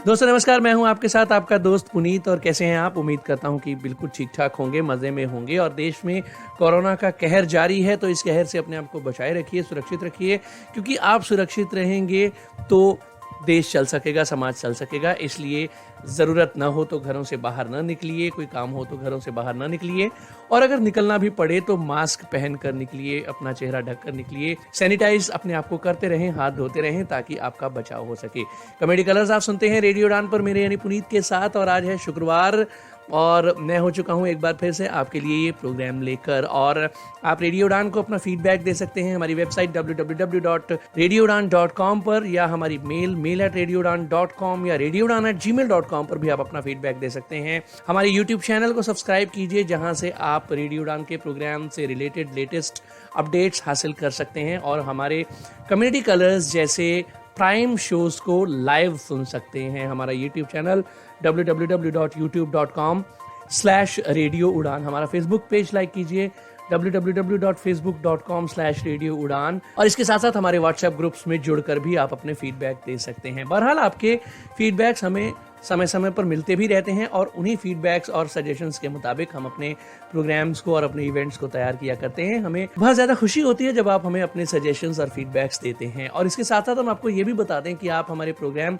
दोस्तों नमस्कार, मैं हूं आपके साथ आपका दोस्त पुनीत। और कैसे हैं आप? उम्मीद करता हूं कि बिल्कुल ठीक ठाक होंगे, मज़े में होंगे। और देश में कोरोना का कहर जारी है, तो इस कहर से अपने आप को बचाए रखिए, सुरक्षित रखिए, क्योंकि आप सुरक्षित रहेंगे तो देश चल सकेगा, समाज चल सकेगा। इसलिए ज़रूरत ना हो तो घरों से बाहर ना निकलिए, कोई काम हो तो घरों से बाहर ना निकलिए, और अगर निकलना भी पड़े तो मास्क पहन कर निकलिए, अपना चेहरा ढक कर निकलिए, सैनिटाइज अपने आप को करते रहें, हाथ धोते रहें, ताकि आपका बचाव हो सके। कॉमेडी कलर्स आप सुनते हैं रेडियो उड़ान पर, मेरे यानी पुनीत के साथ। और आज है शुक्रवार और मैं हो चुका हूं एक बार फिर से आपके लिए ये प्रोग्राम लेकर। और आप रेडियो उड़ान को अपना फीडबैक दे सकते हैं हमारी वेबसाइट www.radioudan.com पर, या हमारी mail@radioudan.com या radioudan@gmail.com पर भी आप अपना फीडबैक दे सकते हैं। हमारे यूट्यूब चैनल को सब्सक्राइब कीजिए, जहां से आप रेडियो उड़ान के प्रोग्राम से रिलेटेड लेटेस्ट अपडेट्स हासिल कर सकते हैं, और हमारे कम्युनिटी कलर्स जैसे प्राइम शोज को लाइव सुन सकते हैं। हमारा यूट्यूब चैनल www.youtube.com/radioudan, हमारा फेसबुक पेज लाइक कीजिए www.facebook.com/radioudan, और इसके साथ साथ हमारे व्हाट्सएप ग्रुप्स में जुड़कर भी आप अपने फीडबैक दे सकते हैं। बहरहाल आपके फीडबैक्स हमें समय समय पर मिलते भी रहते हैं, और उन्हीं फीडबैक्स और सजेशंस के मुताबिक हम अपने प्रोग्राम्स को और अपने इवेंट्स को तैयार किया करते हैं। हमें बहुत ज़्यादा खुशी होती है जब आप हमें अपने सजेशंस और फीडबैक्स देते हैं। और इसके साथ साथ हम आपको ये भी बता दें कि आप हमारे प्रोग्राम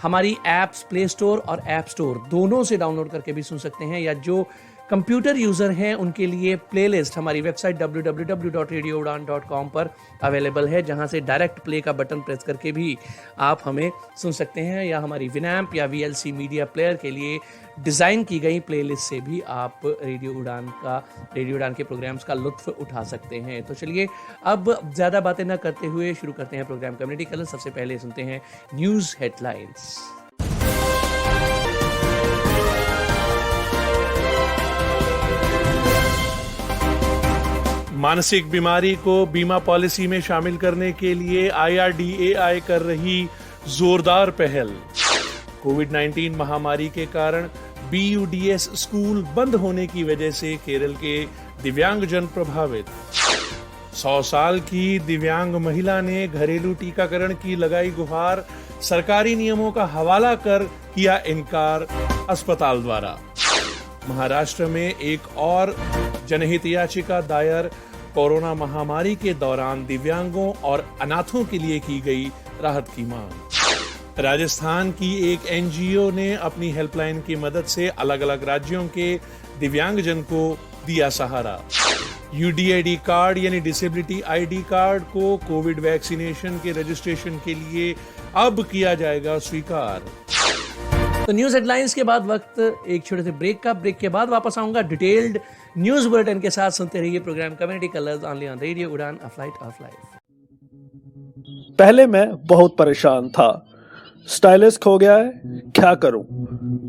हमारी ऐप्स प्ले स्टोर और ऐप स्टोर दोनों से डाउनलोड करके भी सुन सकते हैं, या जो कंप्यूटर यूज़र हैं उनके लिए प्लेलिस्ट हमारी वेबसाइट www.radioudan.com पर अवेलेबल है, जहां से डायरेक्ट प्ले का बटन प्रेस करके भी आप हमें सुन सकते हैं, या हमारी विनैम्प या VLC मीडिया प्लेयर के लिए डिज़ाइन की गई प्लेलिस्ट से भी आप रेडियो उड़ान के प्रोग्राम्स का लुत्फ उठा सकते हैं। तो चलिए अब ज़्यादा बातें न करते हुए शुरू करते हैं प्रोग्राम कम्युनिटी कलर। सबसे पहले सुनते हैं न्यूज़ हेडलाइंस। मानसिक बीमारी को बीमा पॉलिसी में शामिल करने के लिए IRDAI कर रही जोरदार पहल। कोविड-19 महामारी के कारण BUDS स्कूल बंद होने की वजह से केरल के दिव्यांगजन प्रभावित। 100 साल की दिव्यांग महिला ने घरेलू टीकाकरण की लगाई गुहार, सरकारी नियमों का हवाला कर किया इनकार अस्पताल द्वारा। महाराष्ट्र में एक और जनहित याचिका दायर, कोरोना महामारी के दौरान दिव्यांगों और अनाथों के लिए की गई राहत की मांग। राजस्थान की एक NGO ने अपनी हेल्पलाइन की मदद से अलग अलग राज्यों के दिव्यांगजन को दिया सहारा। UDID कार्ड यानी डिसेबिलिटी ID कार्ड को कोविड वैक्सीनेशन के रजिस्ट्रेशन के लिए अब किया जाएगा स्वीकार। तो न्यूज हेडलाइंस के बाद वक्त एक छोटे से ब्रेक का। ब्रेक के बाद वापस आऊंगा डिटेल्ड न्यूज बुलेटिन के साथ। सुनते रहिए programme community colours only on radio उड़ान, अ फ्लाइट ऑफ लाइफ। पहले मैं बहुत परेशान था, स्टाइलिश खो गया है, क्या करूं?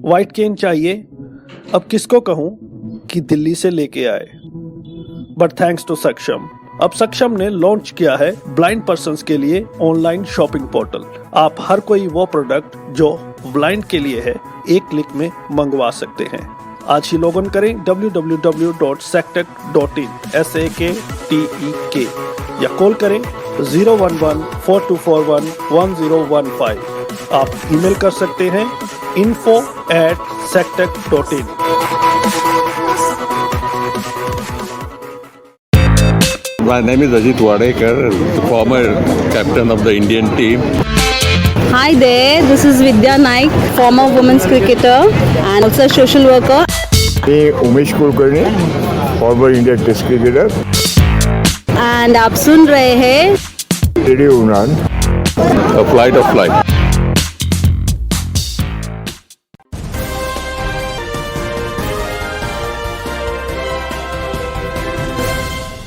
व्हाइट केन चाहिए, अब किसको कहूं कि दिल्ली से लेके आए। बट थैंक्स टू सक्षम, अब सक्षम ने लॉन्च किया है ब्लाइंड पर्सन्स के लिए ऑनलाइन शॉपिंग पोर्टल। आप हर कोई वो प्रोडक्ट जो ब्लाइंड के लिए है एक क्लिक में मंगवा सकते हैं। आज ही लॉग इन करें www.sectec.in SAKTEK या कॉल करें 011-4241-1015। आप ईमेल कर सकते हैं info@sectec.in। My name is Ajit Wadekar, the former captain of the Indian team. Hi there, this is Vidya Naik, former women's cricketer and also social worker. मैं Umesh Kulkarni, former India test cricketer. And आप सुन रहे हैं radio उड़ान, A flight of life.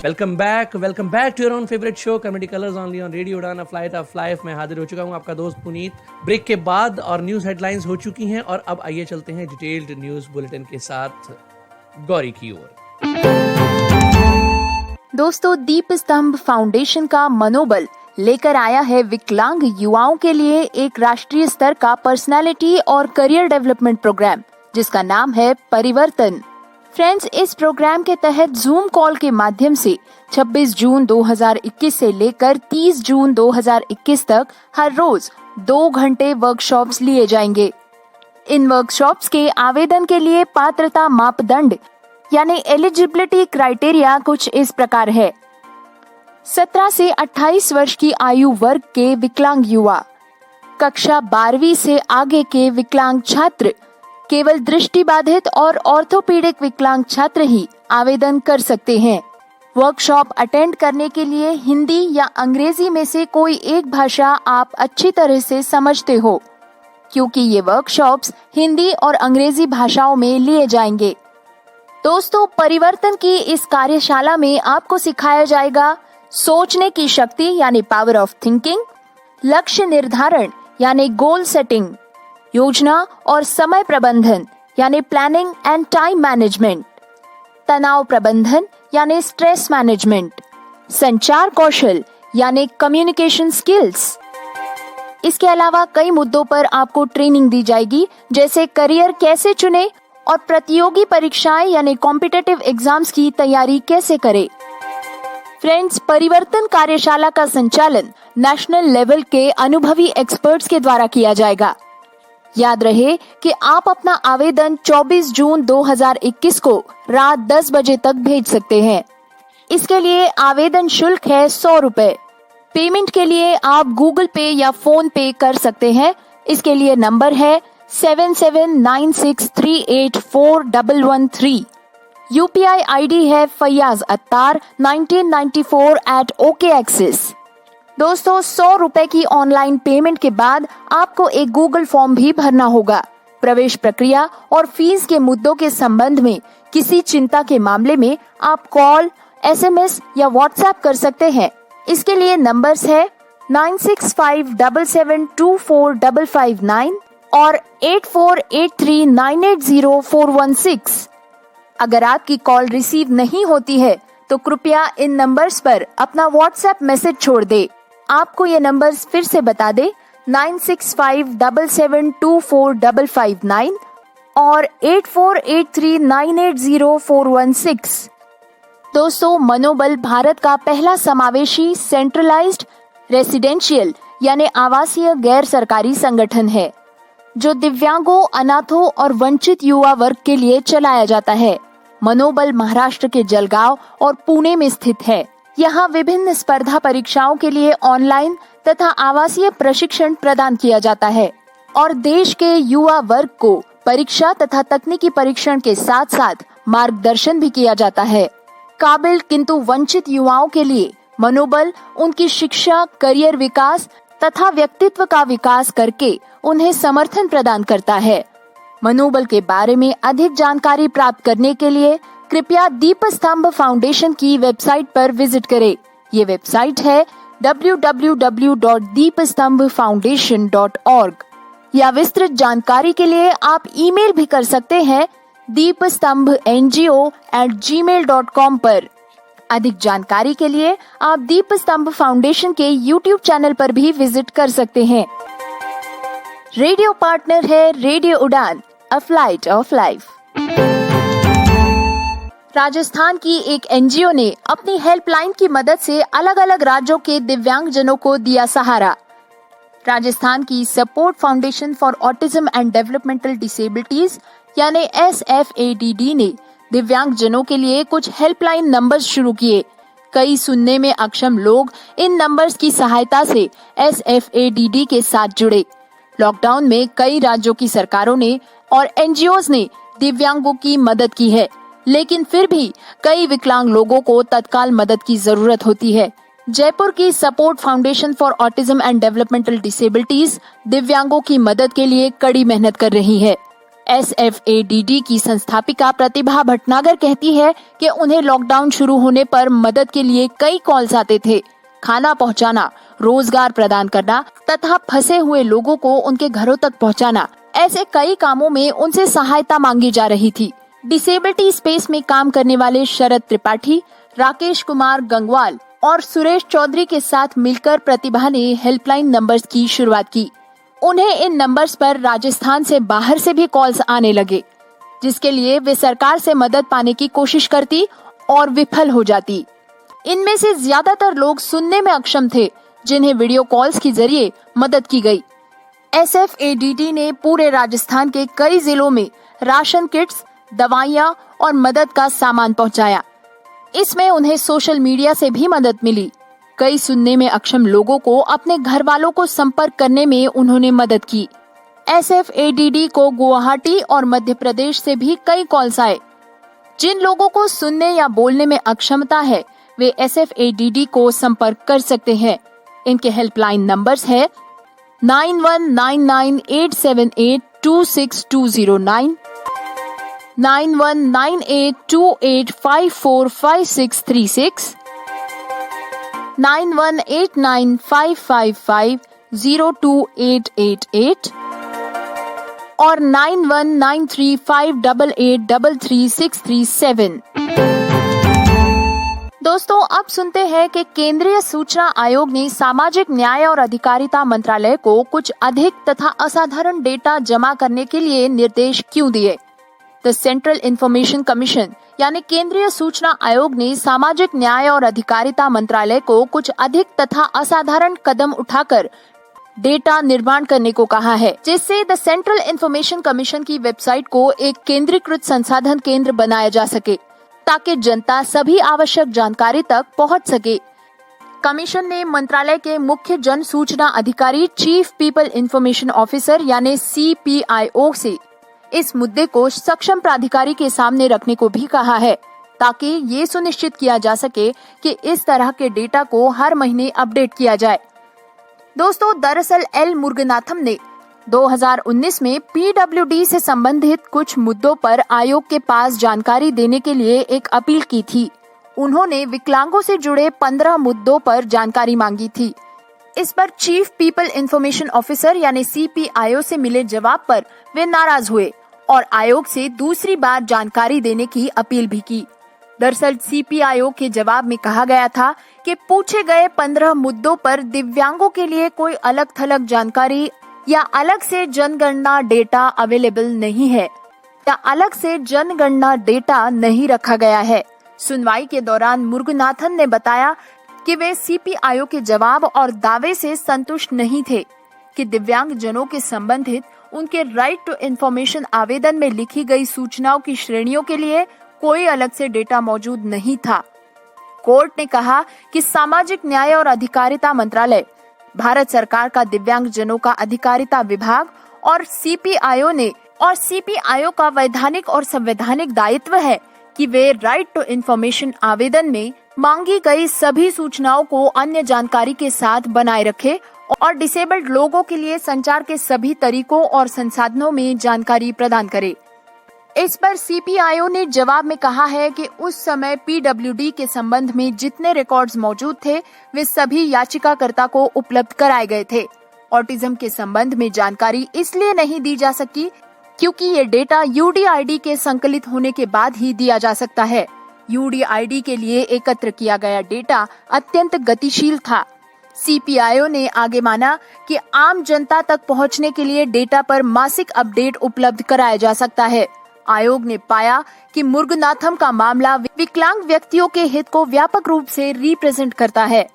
Welcome back to your own favourite show comedy colours only on radio उड़ान, a flight of life. मैं हाजिर हो चुका हूं आपका दोस्त पुनीत। ब्रेक के बाद और न्यूज हेडलाइंस हो चुकी हैं, और अब आइए चलते हैं डिटेल्ड न्यूज बुलेटिन के साथ गौरी की ओर। दोस्तों, दीप स्तंभ फाउंडेशन का मनोबल लेकर आया है विकलांग युवाओं के लिए एक राष्ट्रीय स्तर का पर्सनालिटी और करियर डेवलपमेंट प्रोग्राम, जिसका नाम है परिवर्तन। फ्रेंड्स, इस प्रोग्राम के तहत जूम कॉल के माध्यम से 26 जून 2021 से लेकर 30 जून 2021 तक हर रोज 2 घंटे वर्कशॉप्स लिए जाएंगे। इन वर्कशॉप्स के आवेदन के लिए पात्रता मापदंड यानी एलिजिबिलिटी क्राइटेरिया कुछ इस प्रकार है। 17 से 28 वर्ष की आयु वर्ग के विकलांग युवा, कक्षा 12वीं से आगे के विकलांग छात्र, केवल दृष्टिबाधित और ऑर्थोपेडिक विकलांग छात्र ही आवेदन कर सकते हैं। वर्कशॉप अटेंड करने के लिए हिंदी या अंग्रेजी में से कोई एक भाषा आप अच्छी तरह से समझते हो, क्योंकि ये वर्कशॉप्स हिंदी और अंग्रेजी भाषाओं में लिए जाएंगे। दोस्तों, परिवर्तन की इस कार्यशाला में आपको सिखाया जाएगा सोचने की शक्ति यानी पावर ऑफ थिंकिंग, लक्ष्य निर्धारण यानी गोल सेटिंग, योजना और समय प्रबंधन यानी प्लानिंग एंड टाइम मैनेजमेंट, तनाव प्रबंधन यानी स्ट्रेस मैनेजमेंट, संचार कौशल यानी कम्युनिकेशन स्किल्स। इसके अलावा कई मुद्दों पर आपको ट्रेनिंग दी जाएगी, जैसे करियर कैसे चुने और प्रतियोगी परीक्षाएं यानी कॉम्पिटिटिव एग्जाम्स की तैयारी कैसे करें। फ्रेंड्स, परिवर्तन कार्यशाला का संचालन नेशनल लेवल के अनुभवी एक्सपर्ट्स के द्वारा किया जाएगा। याद रहे कि आप अपना आवेदन 24 जून 2021 को रात 10 बजे तक भेज सकते हैं। इसके लिए आवेदन शुल्क है 100 रुपए। पेमेंट के लिए आप गूगल पे या फोन पे कर सकते हैं। इसके लिए नंबर है 7796384113। यूपीआई आईडी है फैयाज अत्तार 1994@OKAxis। दोस्तों, 100 रुपए की ऑनलाइन पेमेंट के बाद आपको एक गूगल फॉर्म भी भरना होगा। प्रवेश प्रक्रिया और फीस के मुद्दों के संबंध में किसी चिंता के मामले में आप कॉल, SMS या व्हाट्सएप कर सकते हैं। इसके लिए नंबर्स है 9657724559 और 8483980416। अगर आपकी कॉल रिसीव नहीं होती है तो कृपया इन नंबर्स पर अपना व्हाट्सएप मैसेज छोड़ दे। आपको ये नंबर्स फिर से बता दे, 9657724559 और 8483980416। दोस्तों, मनोबल भारत का पहला समावेशी सेंट्रलाइज्ड रेसिडेंशियल यानी आवासीय गैर सरकारी संगठन है, जो दिव्यांगों, अनाथों और वंचित युवा वर्ग के लिए चलाया जाता है। मनोबल महाराष्ट्र के जलगांव और पुणे में स्थित है। यहाँ विभिन्न स्पर्धा परीक्षाओं के लिए ऑनलाइन तथा आवासीय प्रशिक्षण प्रदान किया जाता है और देश के युवा वर्ग को परीक्षा तथा तकनीकी परीक्षण के साथ साथ मार्गदर्शन भी किया जाता है। काबिल किंतु वंचित युवाओं के लिए मनोबल उनकी शिक्षा, करियर विकास तथा व्यक्तित्व का विकास करके उन्हें समर्थन प्रदान करता है। मनोबल के बारे में अधिक जानकारी प्राप्त करने के लिए कृपया दीपस्तंभ फाउंडेशन की वेबसाइट पर विजिट करें। ये वेबसाइट है www.deepastambhfoundation.org। या विस्तृत जानकारी के लिए आप ईमेल भी कर सकते हैं deepastambhngo@gmail.com पर। अधिक जानकारी के लिए आप दीपस्तंभ फाउंडेशन के YouTube चैनल पर भी विजिट कर सकते हैं। रेडियो पार्टनर है रेडियो उड़ान, a flight of life. Rajasthan की एक एनजीओ ने अपनी हेल्पलाइन की मदद से अलग अलग राज्यों के दिव्यांगजनों को दिया सहारा। राजस्थान की support foundation for autism and developmental disabilities यानी SFADD ने दिव्यांगजनों के लिए कुछ हेल्पलाइन नंबर्स शुरू किए। कई सुनने में अक्षम लोग इन नंबर्स की सहायता से SFADD के साथ जुड़े। लॉकडाउन में कई राज्यों की सरकारों ने और NGOs ने दिव्यांगों की मदद की है, लेकिन फिर भी कई विकलांग लोगों को तत्काल मदद की जरूरत होती है। जयपुर की support foundation for autism and developmental disabilities दिव्यांगों की मदद के लिए कड़ी मेहनत कर रही है। SFADD की संस्थापिका प्रतिभा भटनागर कहती है कि उन्हें लॉकडाउन शुरू होने पर मदद के लिए कई कॉल्स आते थे। खाना पहुंचाना, रोजगार प्रदान करना तथा फंसे हुए लोगों को उनके घरों तक पहुंचाना, ऐसे कई कामों में उनसे सहायता मांगी जा रही थी। डिसेबिलिटी स्पेस में काम करने वाले शरद त्रिपाठी, राकेश कुमार गंगवाल और सुरेश चौधरी के साथ मिलकर प्रतिभा ने हेल्पलाइन नंबर्स की शुरुआत की। उन्हें इन नंबर्स पर राजस्थान से बाहर से भी कॉल्स आने लगे, जिसके लिए वे सरकार से मदद पाने की कोशिश करती और विफल हो जाती। इनमें से ज्यादातर लोग सुनने में अक्षम थे, जिन्हें वीडियो कॉल्स के जरिए मदद की गई। SFADD ने पूरे राजस्थान के कई जिलों में राशन किट्स, दवाइयां और मदद का सामान पहुंचाया। इसमें उन्हें सोशल मीडिया से भी मदद मिली। कई सुनने में अक्षम लोगों को अपने घर वालों को संपर्क करने में उन्होंने मदद की। SFADD को गुवाहाटी और मध्य प्रदेश से भी कई कॉल्स आए। जिन लोगों को सुनने या बोलने में अक्षमता है वे SFADD को संपर्क कर सकते हैं। इनके हेल्पलाइन नंबर्स है 919987826209, 919828545636, 918955502888 और 919358833637। दोस्तों, अब सुनते हैं कि केंद्रीय सूचना आयोग ने सामाजिक न्याय और अधिकारिता मंत्रालय को कुछ अधिक तथा असाधारण डेटा जमा करने के लिए निर्देश क्यों दिए। द सेंट्रल इंफॉर्मेशन कमीशन यानी केंद्रीय सूचना आयोग ने सामाजिक न्याय और अधिकारिता मंत्रालय को कुछ अधिक तथा असाधारण कदम उठाकर डेटा निर्माण करने को कहा है, जिससे द सेंट्रल इंफॉर्मेशन कमीशन की वेबसाइट को एक केंद्रीकृत संसाधन केंद्र बनाया जा सके ताकि जनता सभी आवश्यक जानकारी तक पहुंच सके। कमीशन ने मंत्रालय के मुख्य जन सूचना अधिकारी चीफ पीपल इंफॉर्मेशन ऑफिसर यानी CPIO से इस मुद्दे को सक्षम प्राधिकारी के सामने रखने को भी कहा है ताकि ये सुनिश्चित किया जा सके कि इस तरह के डेटा को हर महीने अपडेट किया जाए। दोस्तों, दरअसल एल मुरुगनाथम ने 2019 में PWD से संबंधित कुछ मुद्दों पर आयोग के पास जानकारी देने के लिए एक अपील की थी। उन्होंने विकलांगों से जुड़े 15 मुद्दों पर जानकारी मांगी थी। इस पर चीफ पीपल इंफॉर्मेशन ऑफिसर यानी CPIO से मिले जवाब पर वे नाराज हुए और आयोग से दूसरी बार जानकारी देने की अपील भी की। दरअसल CPIO के जवाब में कहा गया था कि पूछे गए 15 मुद्दों पर दिव्यांगों के लिए कोई अलग थलग जानकारी या अलग से जनगणना डेटा अवेलेबल नहीं है या अलग से जनगणना डेटा नहीं रखा गया है। सुनवाई के दौरान मुरुगनाथन ने बताया कि वे CPIO के जवाब और दावे से संतुष्ट नहीं थे कि दिव्यांग जनों के संबंधित उनके राइट टू इंफॉर्मेशन आवेदन में लिखी गई सूचनाओं की श्रेणियों के लिए कोई अलग से डेटा मौजूद नहीं था। कोर्ट ने कहा कि सामाजिक न्याय और अधिकारिता मंत्रालय, भारत सरकार का दिव्यांग जनों का अधिकारिता विभाग और CPIO का वैधानिक और संवैधानिक दायित्व है कि वे राइट टू इंफॉर्मेशन आवेदन में मांगी गई सभी सूचनाओं को अन्य जानकारी के साथ बनाए रखे और डिसेबल्ड लोगों के लिए संचार के सभी तरीकों और संसाधनों में जानकारी प्रदान करे। इस पर CPIO ने जवाब में कहा है कि उस समय PWD के संबंध में जितने रिकॉर्ड्स मौजूद थे वे सभी याचिकाकर्ता को उपलब्ध कराए गए थे। ऑटिज्म के संबंध में जानकारी इसलिए नहीं दी जा सकी क्योंकि ये डेटा UDID के संकलित होने के बाद ही दिया जा सकता है। UDID के लिए एकत्र किया गया डेटा अत्यंत गतिशील था। CPIO ने आगे माना कि आम जनता तक पहुंचने के लिए डेटा पर मासिक अपडेट उपलब्ध कराया जा सकता है। आयोग ने पाया कि मुरुगनाथम का मामला विकलांग व्यक्तियों के हित को व्यापक रूप से रिप्रेजेंट करता है।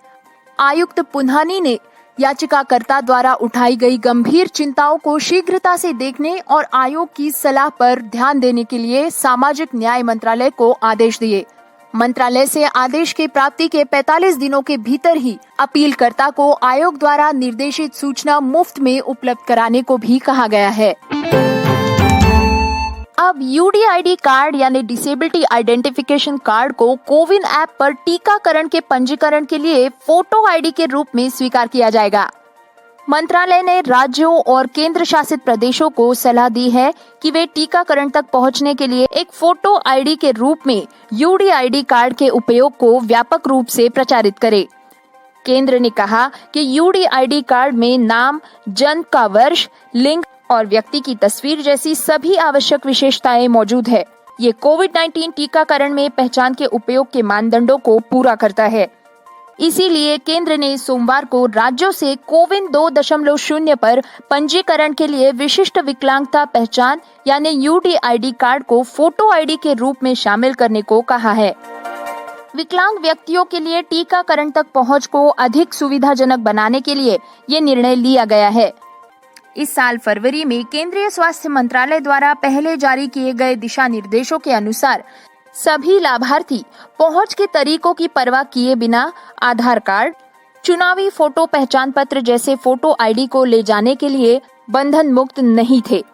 आयुक्त पुन्हानी ने याचिकाकर्ता द्वारा उठाई गई गंभीर चिंताओं को शीघ्रता से देखने और आयोग की सलाह पर ध्यान देने के लिए सामाजिक न्याय मंत्रालय को आदेश दिए। मंत्रालय से आदेश की प्राप्ति के 45 दिनों के भीतर ही अपीलकर्ता को आयोग द्वारा निर्देशित सूचना मुफ्त में उपलब्ध कराने को भी कहा गया है। अब UDID कार्ड यानी डिसेबिलिटी आइडेंटिफिकेशन कार्ड को कोविन ऐप पर टीकाकरण के पंजीकरण के लिए फोटो आईडी के रूप में स्वीकार किया जाएगा। मंत्रालय ने राज्यों और केंद्र शासित प्रदेशों को सलाह दी है कि वे टीकाकरण तक पहुंचने के लिए एक फोटो आईडी के रूप में UDID कार्ड के उपयोग को व्यापक रूप से प्रचारित करें। केंद्र ने कहा कि UDID कार्ड में नाम, जन्म का वर्ष, लिंग और व्यक्ति की तस्वीर जैसी सभी आवश्यक विशेषताएं मौजूद है। ये कोविड-19 टीकाकरण में पहचान के उपयोग के मानदंडों को पूरा करता है। इसीलिए केंद्र ने सोमवार को राज्यों से कोविन 2.0 पर पंजीकरण के लिए विशिष्ट विकलांगता पहचान यानी UDID कार्ड को फोटो आईडी के रूप में शामिल करने को कहा है। विकलांग व्यक्तियों के लिए टीकाकरण तक पहुंच को अधिक सुविधाजनक बनाने के लिए ये निर्णय लिया गया है। इस साल फरवरी में केंद्रीय स्वास्थ्य मंत्रालय द्वारा पहले जारी किए गए दिशा निर्देशों के अनुसार सभी लाभार्थी पहुंच के तरीकों की परवाह किए बिना आधार कार्ड, चुनावी फोटो पहचान पत्र जैसे फोटो आईडी को ले जाने के लिए बंधन मुक्त नहीं थे।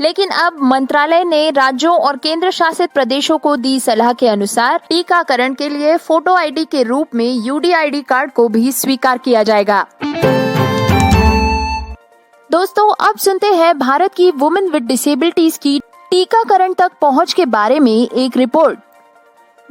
लेकिन अब मंत्रालय ने राज्यों और केंद्र शासित प्रदेशों को दी सलाह के अनुसार टीकाकरण के लिए फोटो आईडी के रूप में यूडीआईडी कार्ड को भी स्वीकार किया जाएगा। दोस्तों, अब सुनते हैं भारत की वुमेन विद डिसेबिलिटीज की टीकाकरण तक पहुंच के बारे में एक रिपोर्ट।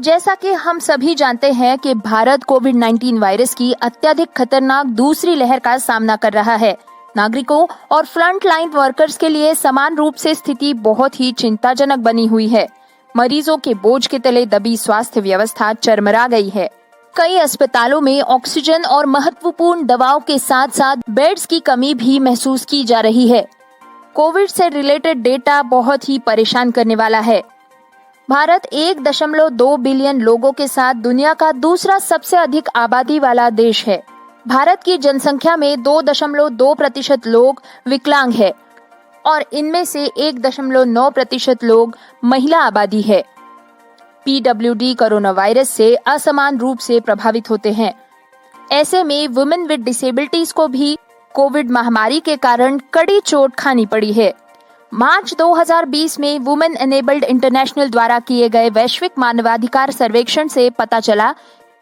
जैसा कि हम सभी जानते हैं कि भारत कोविड-19 वायरस की अत्यधिक खतरनाक दूसरी लहर का सामना कर रहा है। नागरिकों और फ्रंट लाइन वर्कर्स के लिए समान रूप से स्थिति बहुत ही चिंताजनक बनी हुई है। मरीजों के बोझ के तले दबी स्वास्थ्य व्यवस्था चरमरा गई है। कई अस्पतालों में ऑक्सीजन और महत्वपूर्ण दवाओं के साथ साथ बेड्स की कमी भी महसूस की जा रही है। कोविड से रिलेटेड डेटा बहुत ही परेशान करने वाला है। भारत 1.2 बिलियन लोगों के साथ दुनिया का दूसरा सबसे अधिक आबादी वाला देश है। भारत की जनसंख्या में 2.2% लोग विकलांग है और इनमें से 1.9% लोग महिला आबादी है। पीडब्ल्यूडी कोरोना वायरस से असमान रूप से प्रभावित होते हैं। ऐसे में वुमेन विद डिसेबिलिटीज को भी कोविड महामारी के कारण कड़ी चोट खानी पड़ी है। मार्च 2020 में वुमेन एनेबल्ड इंटरनेशनल द्वारा किए गए वैश्विक मानवाधिकार सर्वेक्षण से पता चला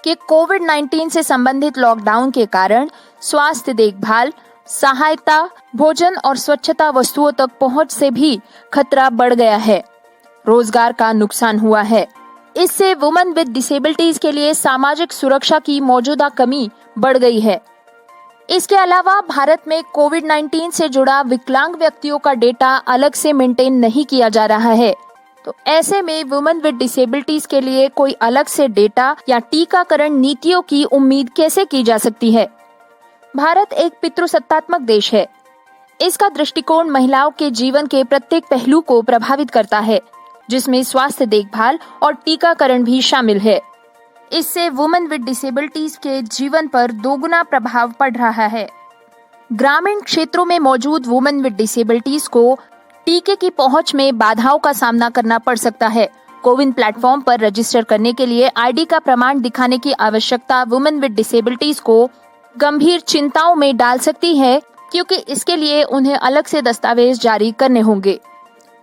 कि कोविड-19 से संबंधित लॉकडाउन के कारण स्वास्थ्य देखभाल, सहायता, भोजन और स्वच्छता वस्तुओं तक पहुंच से भी खतरा बढ़ गया है। रोजगार का नुकसान हुआ है। इससे वुमेन विद डिसेबिलिटीज के लिए सामाजिक सुरक्षा की मौजूदा कमी बढ़ गई है। इसके अलावा भारत में कोविड-19 से जुड़ा विकलांग व्यक्तियों का डेटा अलग से मेंटेन नहीं किया जा रहा है। तो ऐसे में वुमेन विद डिसेबिलिटीज के लिए कोई अलग से डेटा या टीकाकरण नीतियों की उम्मीद कैसे की जा सकती है? भारत एक पितृसत्तात्मक देश है। इसका दृष्टिकोण महिलाओं के जीवन के प्रत्येक पहलू को प्रभावित करता है, जिसमें स्वास्थ्य देखभाल और टीकाकरण भी शामिल है। इससे वुमेन विद डिसेबिलिटीज के जीवन पर दोगुना प्रभाव पड़ रहा है। ग्रामीण क्षेत्रों में मौजूद वुमेन विद डिसेबिलिटीज को टीके की पहुंच में बाधाओं का सामना करना पड़ सकता है। कोविन प्लेटफॉर्म पर रजिस्टर करने के लिए आईडी का प्रमाण दिखाने की आवश्यकता वुमेन विद डिसेबिलिटीज को गंभीर चिंताओं में डाल सकती है, क्योंकि इसके लिए उन्हें अलग से दस्तावेज जारी करने होंगे।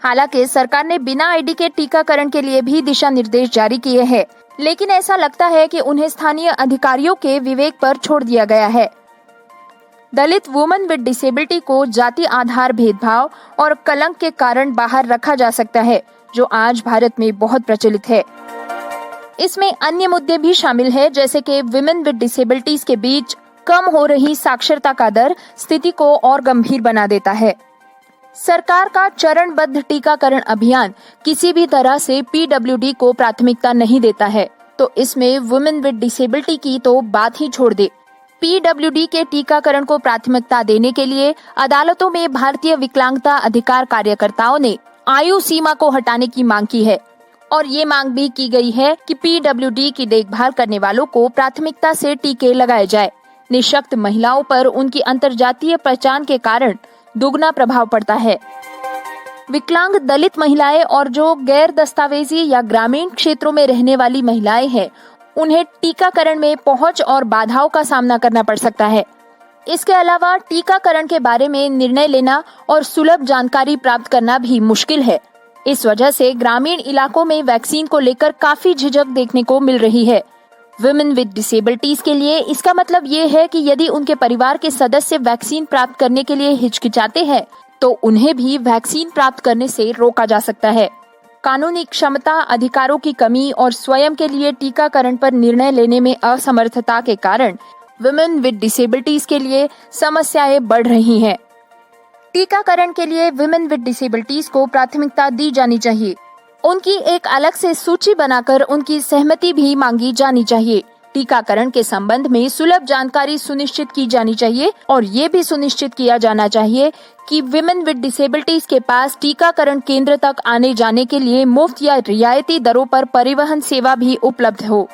हालांकि सरकार ने बिना आईडी के टीकाकरण के लिए भी दिशा निर्देश जारी किए हैं, लेकिन ऐसा लगता है कि उन्हें स्थानीय अधिकारियों के विवेक पर छोड़ दिया गया है। दलित वुमेन विद डिसेबिलिटी को जाति आधार भेदभाव और कलंक के कारण बाहर रखा जा सकता है, जो आज भारत में बहुत प्रचलित है। इसमें अन्य मुद्दे भी शामिल है, जैसे कि वुमेन विद डिसेबिलिटीज के बीच कम हो रही साक्षरता का दर स्थिति को और गंभीर बना देता है। सरकार का चरणबद्ध टीकाकरण अभियान किसी भी तरह से पीडब्ल्यूडी को प्राथमिकता नहीं देता है, तो इसमें वुमेन विद डिसेबिलिटी की तो बात ही छोड़ दे। पीडब्ल्यूडी के टीकाकरण को प्राथमिकता देने के लिए अदालतों में भारतीय विकलांगता अधिकार कार्यकर्ताओं ने आयु सीमा को हटाने की मांग की है और ये मांग भी की गई है कि पीडब्ल्यूडी की देखभाल करने वालों को प्राथमिकता से टीके लगाए जाए। निःशक्त महिलाओं पर उनकी अंतर्जातीय पहचान के कारण दुगना प्रभाव पड़ता है। विकलांग दलित महिलाएं और जो गैर दस्तावेजी या ग्रामीण क्षेत्रों में रहने वाली महिलाएं हैं, उन्हें टीकाकरण में पहुंच और बाधाओं का सामना करना पड़ सकता है। इसके अलावा टीकाकरण के बारे में निर्णय लेना और सुलभ जानकारी प्राप्त करना भी मुश्किल है। इस वजह से ग्रामीण इलाकों में वैक्सीन को लेकर काफी झिझक देखने को मिल रही है। वुमेन विद डिसेबिलिटीज के लिए इसका मतलब ये है कि यदि उनके परिवार के सदस्य वैक्सीन प्राप्त करने के लिए हिचकिचाते हैं, तो उन्हें भी वैक्सीन प्राप्त करने से रोका जा सकता है। कानूनी क्षमता, अधिकारों की कमी और स्वयं के लिए टीकाकरण पर निर्णय लेने में असमर्थता के कारण वुमेन विद डिसेबिलिटीज के लिए समस्याएं बढ़ रही हैं। टीकाकरण के लिए वुमेन विद डिसेबिलिटीज को प्राथमिकता दी जानी चाहिए। उनकी एक अलग से सूची बनाकर उनकी सहमति भी मांगी जानी चाहिए। टीकाकरण के संबंध में सुलभ जानकारी सुनिश्चित की जानी चाहिए और ये भी सुनिश्चित किया जाना चाहिए कि विमेन विद डिसेबिलिटीज के पास टीकाकरण केंद्र तक आने जाने के लिए मुफ्त या रियायती दरों पर परिवहन सेवा भी उपलब्ध हो।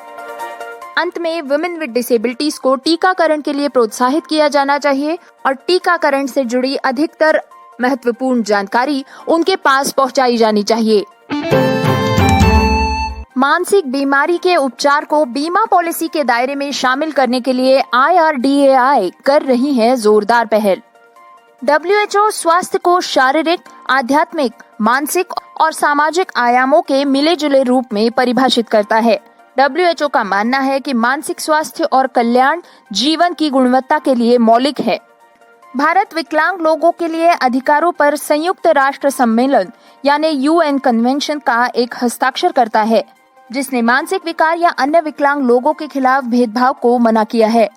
अंत में वुमेन विद डिसेबिलिटीज को टीकाकरण के लिए प्रोत्साहित किया जाना चाहिए और टीकाकरण से जुड़ी अधिकतर महत्वपूर्ण जानकारी उनके पास पहुंचाई जानी चाहिए। मानसिक बीमारी के उपचार को बीमा पॉलिसी के दायरे में शामिल करने के लिए IRDAI कर रही है जोरदार पहल। WHO स्वास्थ्य को शारीरिक, आध्यात्मिक, मानसिक और सामाजिक आयामों के मिले जुले रूप में परिभाषित करता है। WHO का मानना है कि मानसिक स्वास्थ्य और कल्याण जीवन की गुणवत्ता के लिए मौलिक है। भारत विकलांग लोगों के लिए अधिकारों पर संयुक्त राष्ट्र सम्मेलन यानी UN कन्वेंशन का एक हस्ताक्षर करता है, जिसने मानसिक विकार या अन्य विकलांग लोगों के खिलाफ भेदभाव को मना किया है।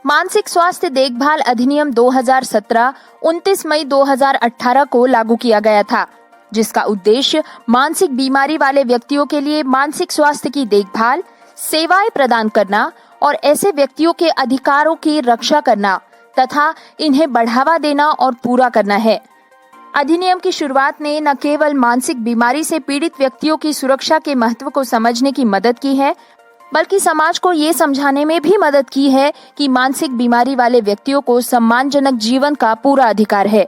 मानसिक स्वास्थ्य देखभाल अधिनियम 2017 29 मई 2018 को लागू किया गया था, जिसका उद्देश्य मानसिक बीमारी वाले व्यक्तियों के लिए मानसिक स्वास्थ्य की देखभाल, सेवाएं प्रदान करना और ऐसे व्यक्तियों के अधिकारों की रक्षा करना तथा इन्हें बढ़ावा देना और पूरा करना है। अधिनियम की शुरुआत ने न केवल मानसिक बीमारी से पीड़ित व्यक्तियों की सुरक्षा के महत्व को समझने की मदद की है, बल्कि समाज को ये समझाने में भी मदद की है कि मानसिक बीमारी वाले व्यक्तियों को सम्मानजनक जीवन का पूरा अधिकार है।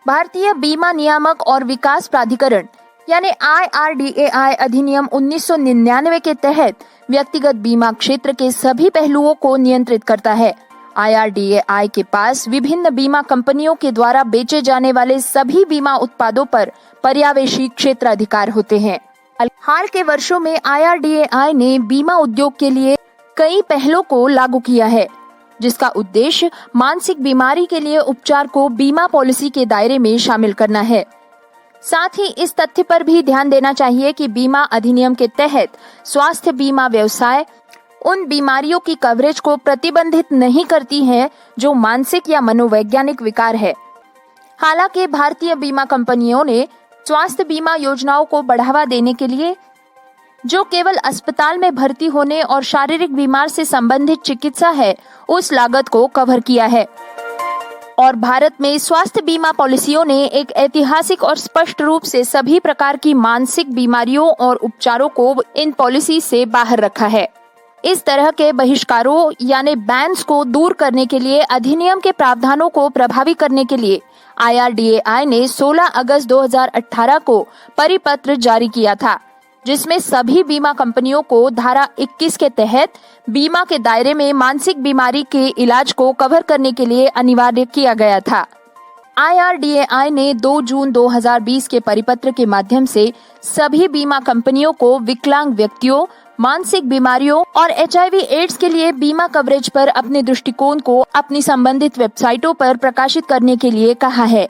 भारतीय बीमा नियामक और विकास प्राधिकरण यानी IRDAI अधिनियम 1999 के तहत व्यक्तिगत बीमा क्षेत्र के सभी पहलुओं को नियंत्रित करता है। IRDAI के पास विभिन्न बीमा कंपनियों के द्वारा बेचे जाने वाले सभी बीमा उत्पादों पर पर्यवेक्षी क्षेत्राधिकार होते हैं। हाल के वर्षों में IRDAI ने बीमा उद्योग के लिए कई पहलों को लागू किया है, जिसका उद्देश्य मानसिक बीमारी के लिए उपचार को बीमा पॉलिसी के दायरे में शामिल करना है। साथ ही इस तथ्य पर भी ध्यान देना चाहिए कि बीमा अधिनियम के तहत स्वास्थ्य बीमा व्यवसाय उन बीमारियों की कवरेज को प्रतिबंधित नहीं करती है जो मानसिक या मनोवैज्ञानिक विकार है। हालांकि भारतीय बीमा कंपनियों ने स्वास्थ्य बीमा योजनाओं को बढ़ावा देने के लिए जो केवल अस्पताल में भर्ती होने और शारीरिक बीमार से संबंधित चिकित्सा है, उस लागत को कवर किया है। और भारत में स्वास्थ्य बीमा पॉलिसियों ने एक ऐतिहासिक और स्पष्ट रूप से सभी प्रकार की मानसिक बीमारियों और उपचारों को इन पॉलिसी से बाहर रखा है। इस तरह के बहिष्कारों यानी बैन्स को दूर करने के लिए अधिनियम के प्रावधानों को प्रभावी करने के लिए IRDAI ने 16 अगस्त 2018 को परिपत्र जारी किया था, जिसमें सभी बीमा कंपनियों को धारा 21 के तहत बीमा के दायरे में मानसिक बीमारी के इलाज को कवर करने के लिए अनिवार्य किया गया था। IRDAI ने 2 जून 2020 के परिपत्र के माध्यम से सभी बीमा कंपनियों को विकलांग व्यक्तियों, मानसिक बीमारियों और HIV/AIDS के लिए बीमा कवरेज पर अपने दृष्टिकोण को अपनी संबंधित वेबसाइटों पर प्रकाशित करने के लिए कहा है।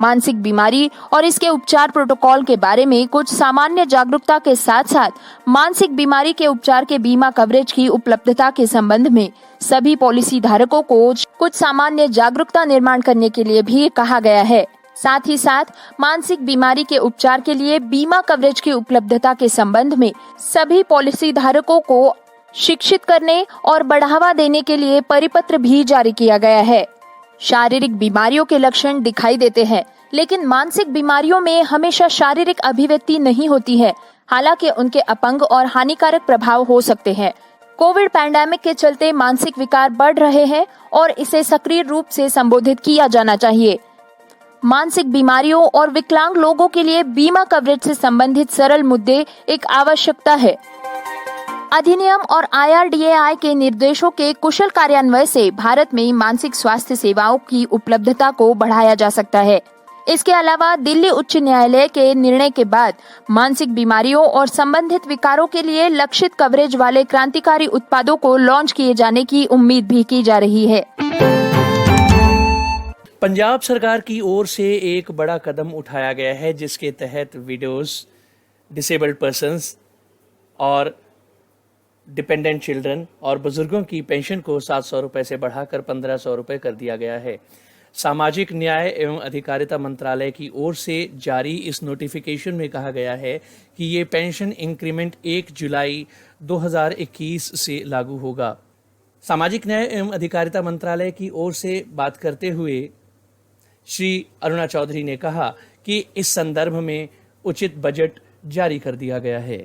मानसिक बीमारी और इसके उपचार प्रोटोकॉल के बारे में कुछ सामान्य जागरूकता के साथ साथ मानसिक बीमारी के उपचार के बीमा कवरेज की उपलब्धता के संबंध में सभी पॉलिसी धारकों को कुछ सामान्य जागरूकता निर्माण करने के लिए भी कहा गया है। साथ ही साथ मानसिक बीमारी के उपचार के लिए बीमा कवरेज की उपलब्धता के संबंध में सभी पॉलिसी धारकों को शिक्षित करने और बढ़ावा देने के लिए परिपत्र भी जारी किया गया है। शारीरिक बीमारियों के लक्षण दिखाई देते हैं, लेकिन मानसिक बीमारियों में हमेशा शारीरिक अभिव्यक्ति नहीं होती है। हालांकि उनके अपंग और हानिकारक प्रभाव हो सकते हैं। कोविड पैंडेमिक के चलते मानसिक विकार बढ़ रहे हैं और इसे सक्रिय रूप से संबोधित किया जाना चाहिए। मानसिक बीमारियों और विकलांग लोगों के लिए बीमा कवरेज से संबंधित सरल मुद्दे एक आवश्यकता है। अधिनियम और IRDAI के निर्देशों के कुशल कार्यान्वयन से भारत में मानसिक स्वास्थ्य सेवाओं की उपलब्धता को बढ़ाया जा सकता है। इसके अलावा दिल्ली उच्च न्यायालय के निर्णय के बाद मानसिक बीमारियों और संबंधित विकारों के लिए लक्षित कवरेज वाले क्रांतिकारी उत्पादों को लॉन्च किए जाने की उम्मीद भी की जा रही है। पंजाब सरकार की ओर से एक बड़ा कदम उठाया गया है, जिसके तहत विडोज, डिसेबल्ड पर्सन्स और डिपेंडेंट चिल्ड्रन और बुजुर्गों की पेंशन को 700 रुपये से बढ़ाकर 1500 रुपये कर दिया गया है। सामाजिक न्याय एवं अधिकारिता मंत्रालय की ओर से जारी इस नोटिफिकेशन में कहा गया है कि ये पेंशन इंक्रीमेंट 1 जुलाई 2021 से लागू होगा। सामाजिक न्याय एवं अधिकारिता मंत्रालय की ओर से बात करते हुए श्री अरुणा चौधरी ने कहा कि इस संदर्भ में उचित बजट जारी कर दिया गया है।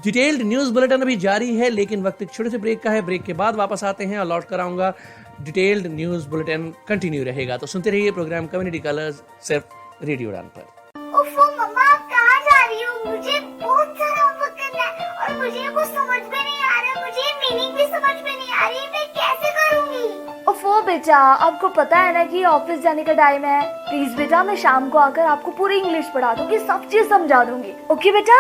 डिटेल्ड न्यूज बुलेटिन अभी जारी है, लेकिन वक्त एक छोटे से ब्रेक का है। ब्रेक के बाद वापस आते हैं और लौट कर आऊंगा। डिटेल्ड न्यूज बुलेटिन कंटिन्यू रहेगा, तो सुनते रहिए प्रोग्राम कम्युनिटी कलर्स सिर्फ रेडियो उड़ान पर। ओफो मम्मा, आप कहाँ जा रही हो? मुझे बहुत सारा होमवर्क करना है और मुझे कुछ समझ में नहीं आ रहा, मुझे मीनिंग भी समझ में नहीं आ रही, मैं कैसे करूँगी? ओफो बेटा, आपको पता है ना कि ऑफिस जाने का टाइम है। प्लीज बेटा, मैं शाम को आकर आपको पूरी इंग्लिश पढ़ा दूंगी, सब चीज समझा दूंगी। ओके बेटा?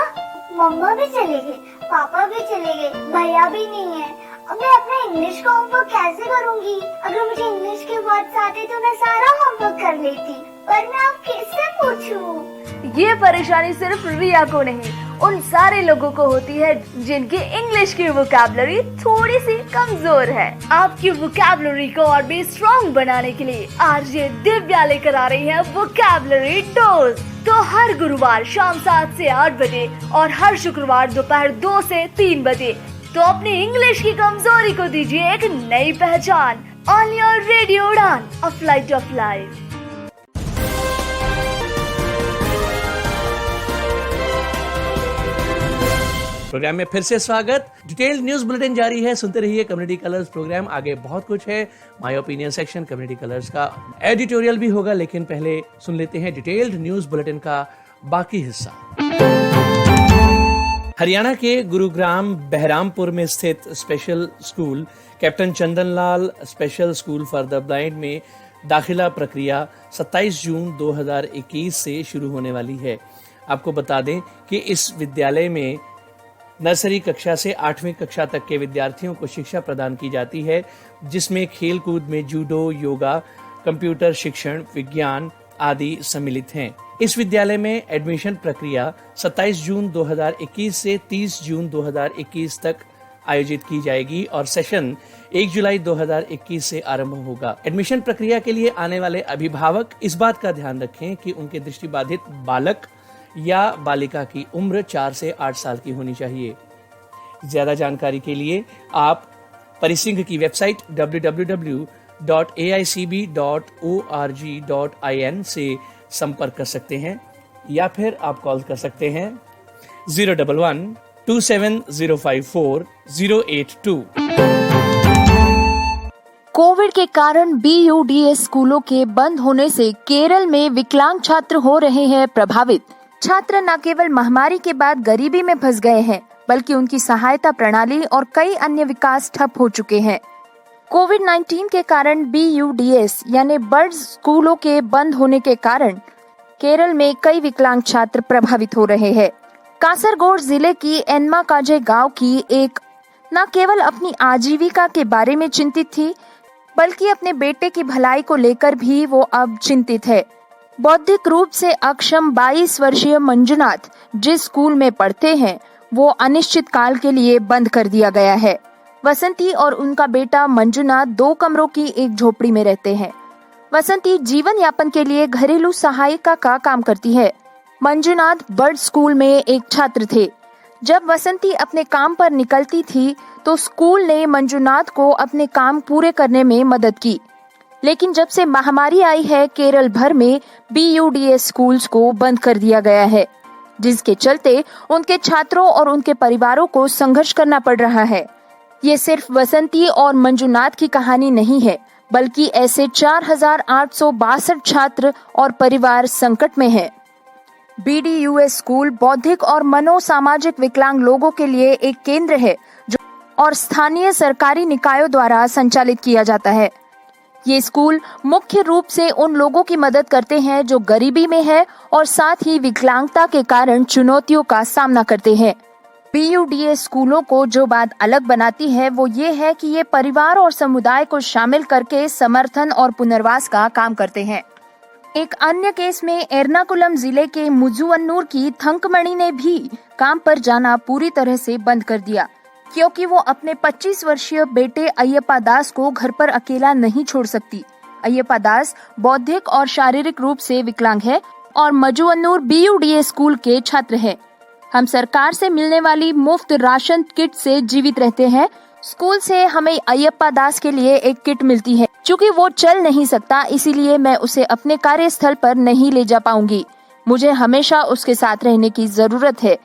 मम्मा भी चले गए, पापा भी चले गए, भैया भी नहीं है। अब मैं अपना इंग्लिश का होमवर्क कैसे करूँगी? अगर मुझे इंग्लिश के वर्ड्स आते तो मैं सारा होमवर्क कर लेती, पर मैं अब किससे पूछूं? ये परेशानी सिर्फ रिया को नहीं, उन सारे लोगों को होती है जिनकी इंग्लिश की वोकैबुलरी थोड़ी सी कमजोर है। आपकी वोकैबुलरी को और भी स्ट्रॉन्ग बनाने के लिए आरजे दिव्या लेकर आ रही है वोकैबुलरी डोज। तो हर गुरुवार शाम 7 से 8 बजे और हर शुक्रवार दोपहर 2 से 3 बजे तो अपनी इंग्लिश की कमजोरी को दीजिए एक नई पहचान। ऑन योर रेडियो उड़ान, a flight of life. Programme में फिर से स्वागत। डिटेल्ड न्यूज बुलेटिन जारी है, सुनते रहिए कम्युनिटी कलर्स प्रोग्राम। आगे बहुत कुछ है, my opinion section, community colours का एडिटोरियल भी होगा, लेकिन पहले सुन लेते हैं डिटेल्ड न्यूज बुलेटिन का बाकी हिस्सा। हरियाणा के गुरुग्राम बहरामपुर में स्थित special school captain Chandanlal special school for the blind में दाखिला प्रक्रिया 27 जून 2021 से शुरू होने वाली है। आपको बता दें कि इस विद्यालय में नर्सरी कक्षा से 8वीं कक्षा तक के विद्यार्थियों को शिक्षा प्रदान की जाती है, जिसमें खेल कूद में जूडो, योगा, कंप्यूटर शिक्षण, विज्ञान आदि सम्मिलित हैं। इस विद्यालय में एडमिशन प्रक्रिया 27 जून 2021 से 30 जून 2021 तक आयोजित की जाएगी और सेशन 1 जुलाई 2021 से आरंभ होगा। एडमिशन प्रक्रिया के लिए आने वाले अभिभावक इस बात का ध्यान रखें कि उनके दृष्टिबाधित बालक या बालिका की उम्र 4 से 8 साल की होनी चाहिए। ज्यादा जानकारी के लिए आप परिसंघ की वेबसाइट www.aicb.org.in से संपर्क कर सकते हैं या फिर आप कॉल कर सकते हैं 011-27054-082। कोविड के कारण BUDS स्कूलों के बंद होने से केरल में विकलांग छात्र हो रहे हैं प्रभावित। छात्र न केवल महामारी के बाद गरीबी में फंस गए हैं, बल्कि उनकी सहायता प्रणाली और कई अन्य विकास ठप हो चुके हैं। कोविड-19 के कारण BUDS यानी बर्ड्स स्कूलों के बंद होने के कारण केरल में कई विकलांग छात्र प्रभावित हो रहे हैं। कासरगोड जिले की एनमाकाजे गांव की एक न केवल अपनी आजीविका के बारे में चिंतित थी, बल्कि अपने बेटे की भलाई को लेकर भी वो अब चिंतित है। बौद्धिक रूप से अक्षम 22 वर्षीय मंजुनाथ जिस स्कूल में पढ़ते हैं, वो अनिश्चित काल के लिए बंद कर दिया गया है। वसंती और उनका बेटा मंजुनाथ 2 कमरों की एक झोपड़ी में रहते हैं। वसंती जीवन यापन के लिए घरेलू सहायिका का काम करती है। मंजुनाथ बर्ड स्कूल में एक छात्र थे। जब वसंती अपने काम पर निकलती थी तो स्कूल ने मंजुनाथ को अपने काम पूरे करने में मदद की, लेकिन जब से महामारी आई है केरल भर में BUDS स्कूल्स को बंद कर दिया गया है, जिसके चलते उनके छात्रों और उनके परिवारों को संघर्ष करना पड़ रहा है। ये सिर्फ वसंती और मंजुनाथ की कहानी नहीं है, बल्कि ऐसे 4862 छात्र और परिवार संकट में हैं। BDUS स्कूल बौद्धिक और मनोसामाजिक विकलांग लोगों के लिए एक केंद्र है जो और स्थानीय सरकारी निकायों द्वारा संचालित किया जाता है। ये स्कूल मुख्य रूप से उन लोगों की मदद करते हैं जो गरीबी में है और साथ ही विकलांगता के कारण चुनौतियों का सामना करते हैं। BUDS स्कूलों को जो बात अलग बनाती है वो ये है कि ये परिवार और समुदाय को शामिल करके समर्थन और पुनर्वास का काम करते हैं। एक अन्य केस में एर्नाकुलम जिले के मुजुवन्नूर की थंकमणि ने भी काम पर जाना पूरी तरह से बंद कर दिया, क्योंकि वो अपने 25 वर्षीय बेटे अय्यप्पा दास को घर पर अकेला नहीं छोड़ सकती। अय्यप्पा दास बौद्धिक और शारीरिक रूप से विकलांग है और मुजुवन्नूर BUDS स्कूल के छात्र हैं। हम सरकार से मिलने वाली मुफ्त राशन किट से जीवित रहते हैं। स्कूल से हमें अय्यप्पा दास के लिए एक किट मिलती है। चूँकि वो चल नहीं सकता, इसीलिए मैं उसे अपने कार्यस्थल पर नहीं ले जा पाऊंगी। मुझे हमेशा उसके साथ रहने की जरूरत है।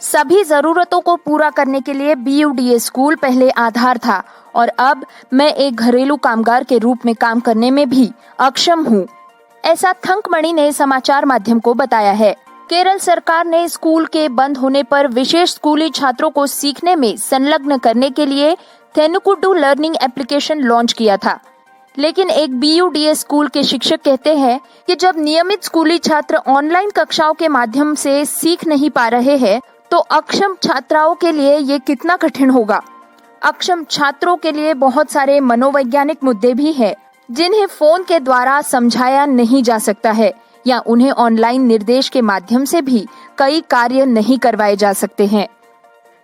सभी जरूरतों को पूरा करने के लिए BUDS स्कूल पहले आधार था और अब मैं एक घरेलू कामगार के रूप में काम करने में भी अक्षम हूँ। ऐसा थंकमणि ने समाचार माध्यम को बताया है। केरल सरकार ने स्कूल के बंद होने पर विशेष स्कूली छात्रों को सीखने में संलग्न करने के लिए थेनुकुडू लर्निंग एप्लीकेशन लॉन्च किया था। लेकिन एक BUDS स्कूल के शिक्षक कहते हैं कि जब नियमित स्कूली छात्र ऑनलाइन कक्षाओं के माध्यम से सीख नहीं पा रहे हैं तो अक्षम छात्राओं के लिए ये कितना कठिन होगा। अक्षम छात्रों के लिए बहुत सारे मनोवैज्ञानिक मुद्दे भी हैं, जिन्हें फोन के द्वारा समझाया नहीं जा सकता है या उन्हें ऑनलाइन निर्देश के माध्यम से भी कई कार्य नहीं करवाए जा सकते हैं।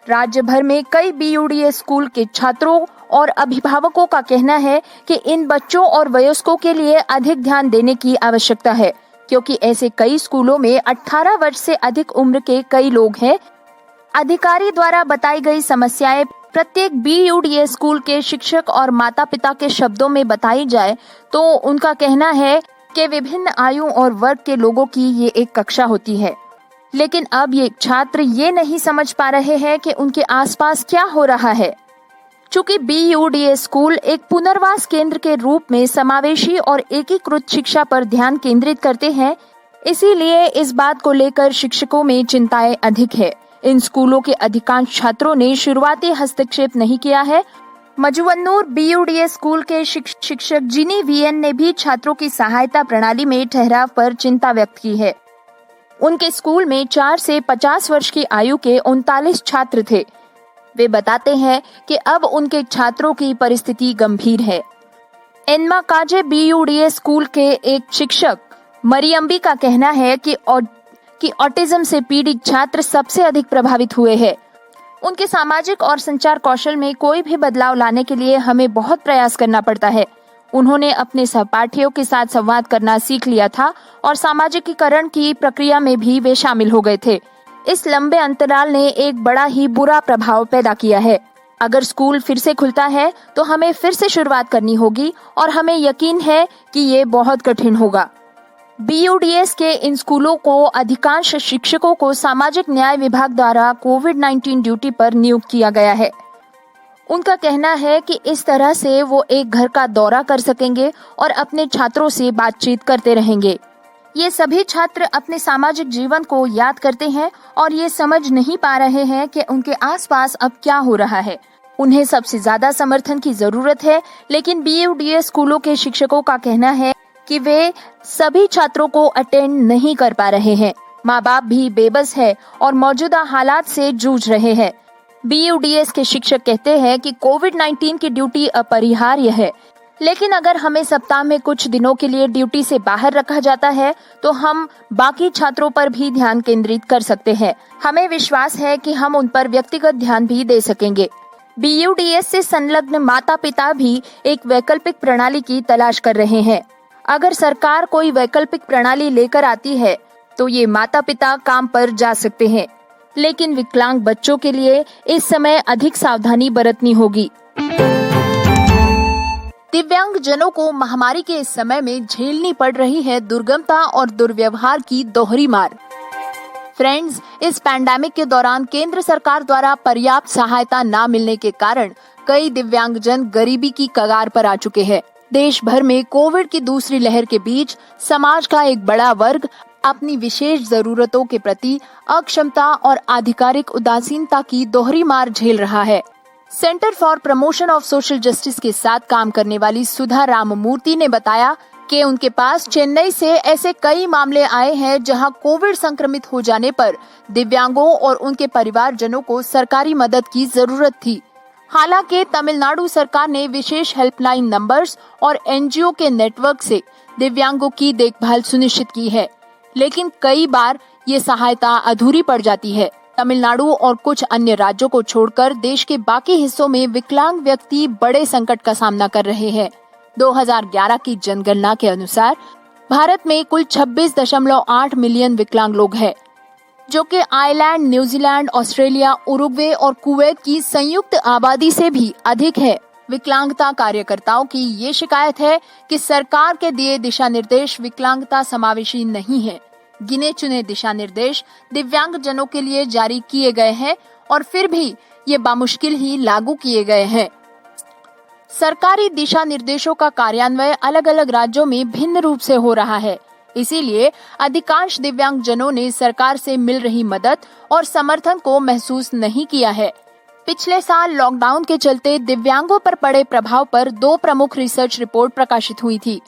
राज्य भर में कई BUDS स्कूल के छात्रों और अभिभावकों का कहना है कि इन बच्चों और वयस्कों के लिए अधिक ध्यान देने की आवश्यकता है, क्योंकि ऐसे कई स्कूलों में 18 वर्ष से अधिक उम्र के कई लोग हैं। अधिकारी द्वारा बताई गई समस्याएं प्रत्येक BUDS स्कूल के शिक्षक और माता पिता के शब्दों में बताई जाए तो उनका कहना है कि विभिन्न आयु और वर्ग के लोगों की ये एक कक्षा होती है। लेकिन अब ये छात्र ये नहीं समझ पा रहे हैं कि उनके आसपास क्या हो रहा है। चूंकि BUDS स्कूल एक पुनर्वास केंद्र के रूप में समावेशी और एकीकृत शिक्षा पर ध्यान केंद्रित करते हैं, इसीलिए इस बात को लेकर शिक्षकों में चिंताएं अधिक है। इन स्कूलों के अधिकांश छात्रों ने शुरुआती हस्तक्षेप नहीं किया है। मजुवन्नूर BUDS स्कूल के शिक्षक जिनी VN ने भी छात्रों की सहायता प्रणाली में ठहराव पर चिंता व्यक्त की है। उनके स्कूल में 4 से 50 वर्ष की आयु के 39 छात्र थे। वे बताते हैं कि अब उनके छात्रों की परिस्थिति गंभीर है। एन्मा काजे BUDS स्कूल के एक शिक्षक मरियम्बी का कहना है कि ऑटिज्म से पीड़ित छात्र सबसे अधिक प्रभावित हुए हैं। उनके सामाजिक और संचार कौशल में कोई भी बदलाव लाने के लिए हमें बहुत प्रयास करना पड़ता है। उन्होंने अपने सहपाठियों के साथ संवाद करना सीख लिया था और सामाजिकीकरण की प्रक्रिया में भी वे शामिल हो गए थे। इस लंबे अंतराल ने एक बड़ा ही बुरा प्रभाव पैदा किया है। अगर स्कूल फिर से खुलता है तो हमें फिर से शुरुआत करनी होगी और हमें यकीन है कि ये बहुत कठिन होगा। BUDS के इन स्कूलों को अधिकांश शिक्षकों को सामाजिक न्याय विभाग द्वारा कोविड-19 ड्यूटी पर नियुक्त किया गया है। उनका कहना है कि इस तरह से वो एक घर का दौरा कर सकेंगे और अपने छात्रों से बातचीत करते रहेंगे। ये सभी छात्र अपने सामाजिक जीवन को याद करते हैं और ये समझ नहीं पा रहे हैं कि उनके आसपास अब क्या हो रहा है। उन्हें सबसे ज्यादा समर्थन की जरूरत है, लेकिन BUDS स्कूलों के शिक्षकों का कहना है कि वे सभी छात्रों को अटेंड नहीं कर पा रहे हैं। माँ बाप भी बेबस है और मौजूदा हालात से जूझ रहे हैं। BUDS के शिक्षक कहते हैं कि कोविड-19 की ड्यूटी अपरिहार्य है, लेकिन अगर हमें सप्ताह में कुछ दिनों के लिए ड्यूटी से बाहर रखा जाता है तो हम बाकी छात्रों पर भी ध्यान केंद्रित कर सकते हैं। हमें विश्वास है कि हम उन पर व्यक्तिगत ध्यान भी दे सकेंगे। BUDS से संलग्न माता पिता भी एक वैकल्पिक प्रणाली की तलाश कर रहे हैं। अगर सरकार कोई वैकल्पिक प्रणाली लेकर आती है तो ये माता पिता काम पर जा सकते हैं, लेकिन विकलांग बच्चों के लिए इस समय अधिक सावधानी बरतनी होगी। दिव्यांग जनों को महामारी के इस समय में झेलनी पड़ रही है दुर्गमता और दुर्व्यवहार की दोहरी मार। फ्रेंड्स, इस पैंडेमिक के दौरान केंद्र सरकार द्वारा पर्याप्त सहायता न मिलने के कारण कई दिव्यांगजन गरीबी की कगार पर आ चुके हैं। देश भर में कोविड की दूसरी लहर के बीच समाज का एक बड़ा वर्ग अपनी विशेष जरूरतों के प्रति अक्षमता और आधिकारिक उदासीनता की दोहरी मार झेल रहा है। Centre for promotion of social justice के साथ काम करने वाली सुधा राममूर्ति ने बताया कि उनके पास चेन्नई से ऐसे कई मामले आए हैं जहां कोविड संक्रमित हो जाने पर दिव्यांगों और उनके परिवारजनों को सरकारी मदद की जरूरत थी। हालांकि तमिलनाडु सरकार ने विशेष हेल्पलाइन नंबर्स और NGO के नेटवर्क से दिव्यांगों की देखभाल सुनिश्चित की है, लेकिन कई बार ये सहायता अधूरी पड़ जाती है। तमिलनाडु और कुछ अन्य राज्यों को छोड़कर देश के बाकी हिस्सों में विकलांग व्यक्ति बड़े संकट का सामना कर रहे हैं। 2011 की जनगणना के अनुसार भारत में कुल 26.8 मिलियन विकलांग लोग हैं, जो कि आयरलैंड, न्यूजीलैंड, ऑस्ट्रेलिया, उरुग्वे और कुवैत की संयुक्त आबादी से भी अधिक है। विकलांगता कार्यकर्ताओं की ये शिकायत है कि सरकार के दिए दिशा निर्देश विकलांगता समावेशी नहीं है। गिने चुने दिशा निर्देश दिव्यांगजनों के लिए जारी किए गए हैं और फिर भी ये बामुश्किल ही लागू किए गए हैं। सरकारी दिशा निर्देशों का कार्यान्वयन अलग अलग राज्यों में भिन्न रूप से हो रहा है। इसीलिए अधिकांश दिव्यांगजनों ने सरकार से मिल रही मदद और समर्थन को महसूस नहीं किया है। पिछले साल लॉकडाउन के चलते दिव्यांगों पर पड़े प्रभाव पर 2 प्रमुख रिसर्च रिपोर्ट प्रकाशित हुई थी।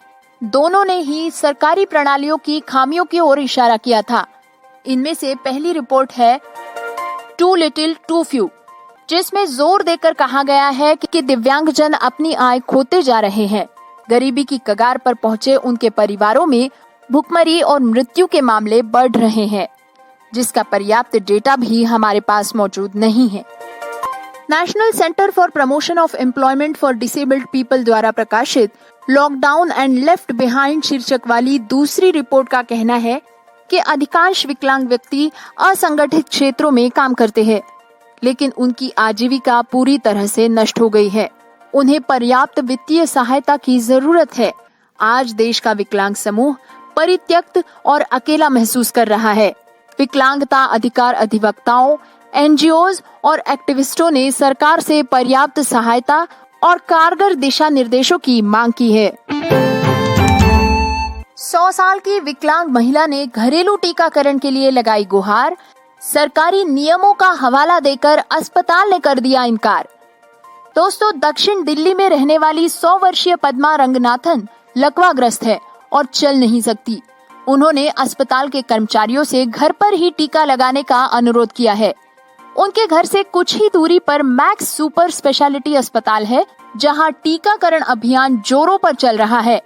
दोनों ने ही सरकारी प्रणालियों की खामियों की ओर इशारा किया था। इनमें से पहली रिपोर्ट है टू लिटिल टू फ्यू, जिसमें जोर देकर कहा गया है कि दिव्यांगजन अपनी आय खोते जा रहे हैं। गरीबी की कगार पर पहुंचे उनके परिवारों में भुखमरी और मृत्यु के मामले बढ़ रहे हैं, जिसका पर्याप्त डेटा भी हमारे पास मौजूद नहीं है। National centre for promotion of employment for disabled people द्वारा प्रकाशित लॉकडाउन एंड लेफ्ट बिहाइंड शीर्षक वाली दूसरी रिपोर्ट का कहना है कि अधिकांश विकलांग व्यक्ति असंगठित क्षेत्रों में काम करते हैं, लेकिन उनकी आजीविका पूरी तरह से नष्ट हो गई है। उन्हें पर्याप्त वित्तीय सहायता की जरूरत है। आज देश का विकलांग समूह परित्यक्त और अकेला महसूस कर रहा है। विकलांगता अधिकार अधिवक्ताओं, एनजीओज और एक्टिविस्टों ने सरकार से पर्याप्त सहायता और कारगर दिशा निर्देशों की मांग की है। 100 साल की विकलांग महिला ने घरेलू टीकाकरण के लिए लगाई गुहार। सरकारी नियमों का हवाला देकर अस्पताल ने कर दिया इनकार। दोस्तों, दक्षिण दिल्ली में रहने वाली 100 वर्षीय पद्मा रंगनाथन लकवाग्रस्त है और चल नहीं सकती। उन्होंने अस्पताल के कर्मचारियों से घर पर ही टीका लगाने का अनुरोध किया है। उनके घर से कुछ ही दूरी पर मैक्स सुपर स्पेशलिटी अस्पताल है, जहां टीकाकरण अभियान जोरों पर चल रहा है।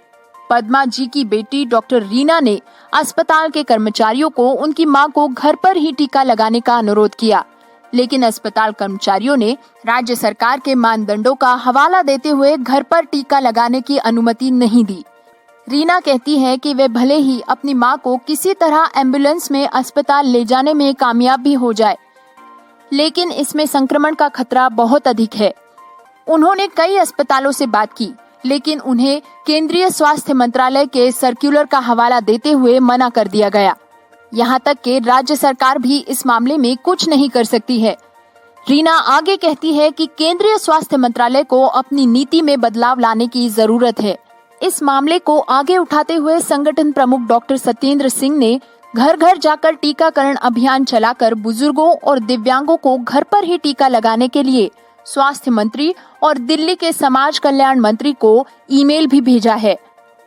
पद्मा जी की बेटी डॉक्टर रीना ने अस्पताल के कर्मचारियों को उनकी मां को घर पर ही टीका लगाने का अनुरोध किया, लेकिन अस्पताल कर्मचारियों ने राज्य सरकार के मानदंडों का हवाला देते हुए घर पर टीका लगाने की अनुमति नहीं दी। रीना कहती है कि वे भले ही अपनी मां को किसी तरह एम्बुलेंस में अस्पताल ले जाने में कामयाब भी हो जाए, लेकिन इसमें संक्रमण का खतरा बहुत अधिक है। उन्होंने कई अस्पतालों से बात की, लेकिन उन्हें केंद्रीय स्वास्थ्य मंत्रालय के सर्कुलर का हवाला देते हुए मना कर दिया गया। यहाँ तक कि राज्य सरकार भी इस मामले में कुछ नहीं कर सकती है। रीना आगे कहती है कि केंद्रीय स्वास्थ्य मंत्रालय को अपनी नीति में बदलाव लाने की जरूरत है। इस मामले को आगे उठाते हुए संगठन प्रमुख डॉक्टर सत्येंद्र सिंह ने घर घर जाकर टीकाकरण अभियान चलाकर बुजुर्गों और दिव्यांगों को घर पर ही टीका लगाने के लिए स्वास्थ्य मंत्री और दिल्ली के समाज कल्याण मंत्री को ईमेल भी भेजा है।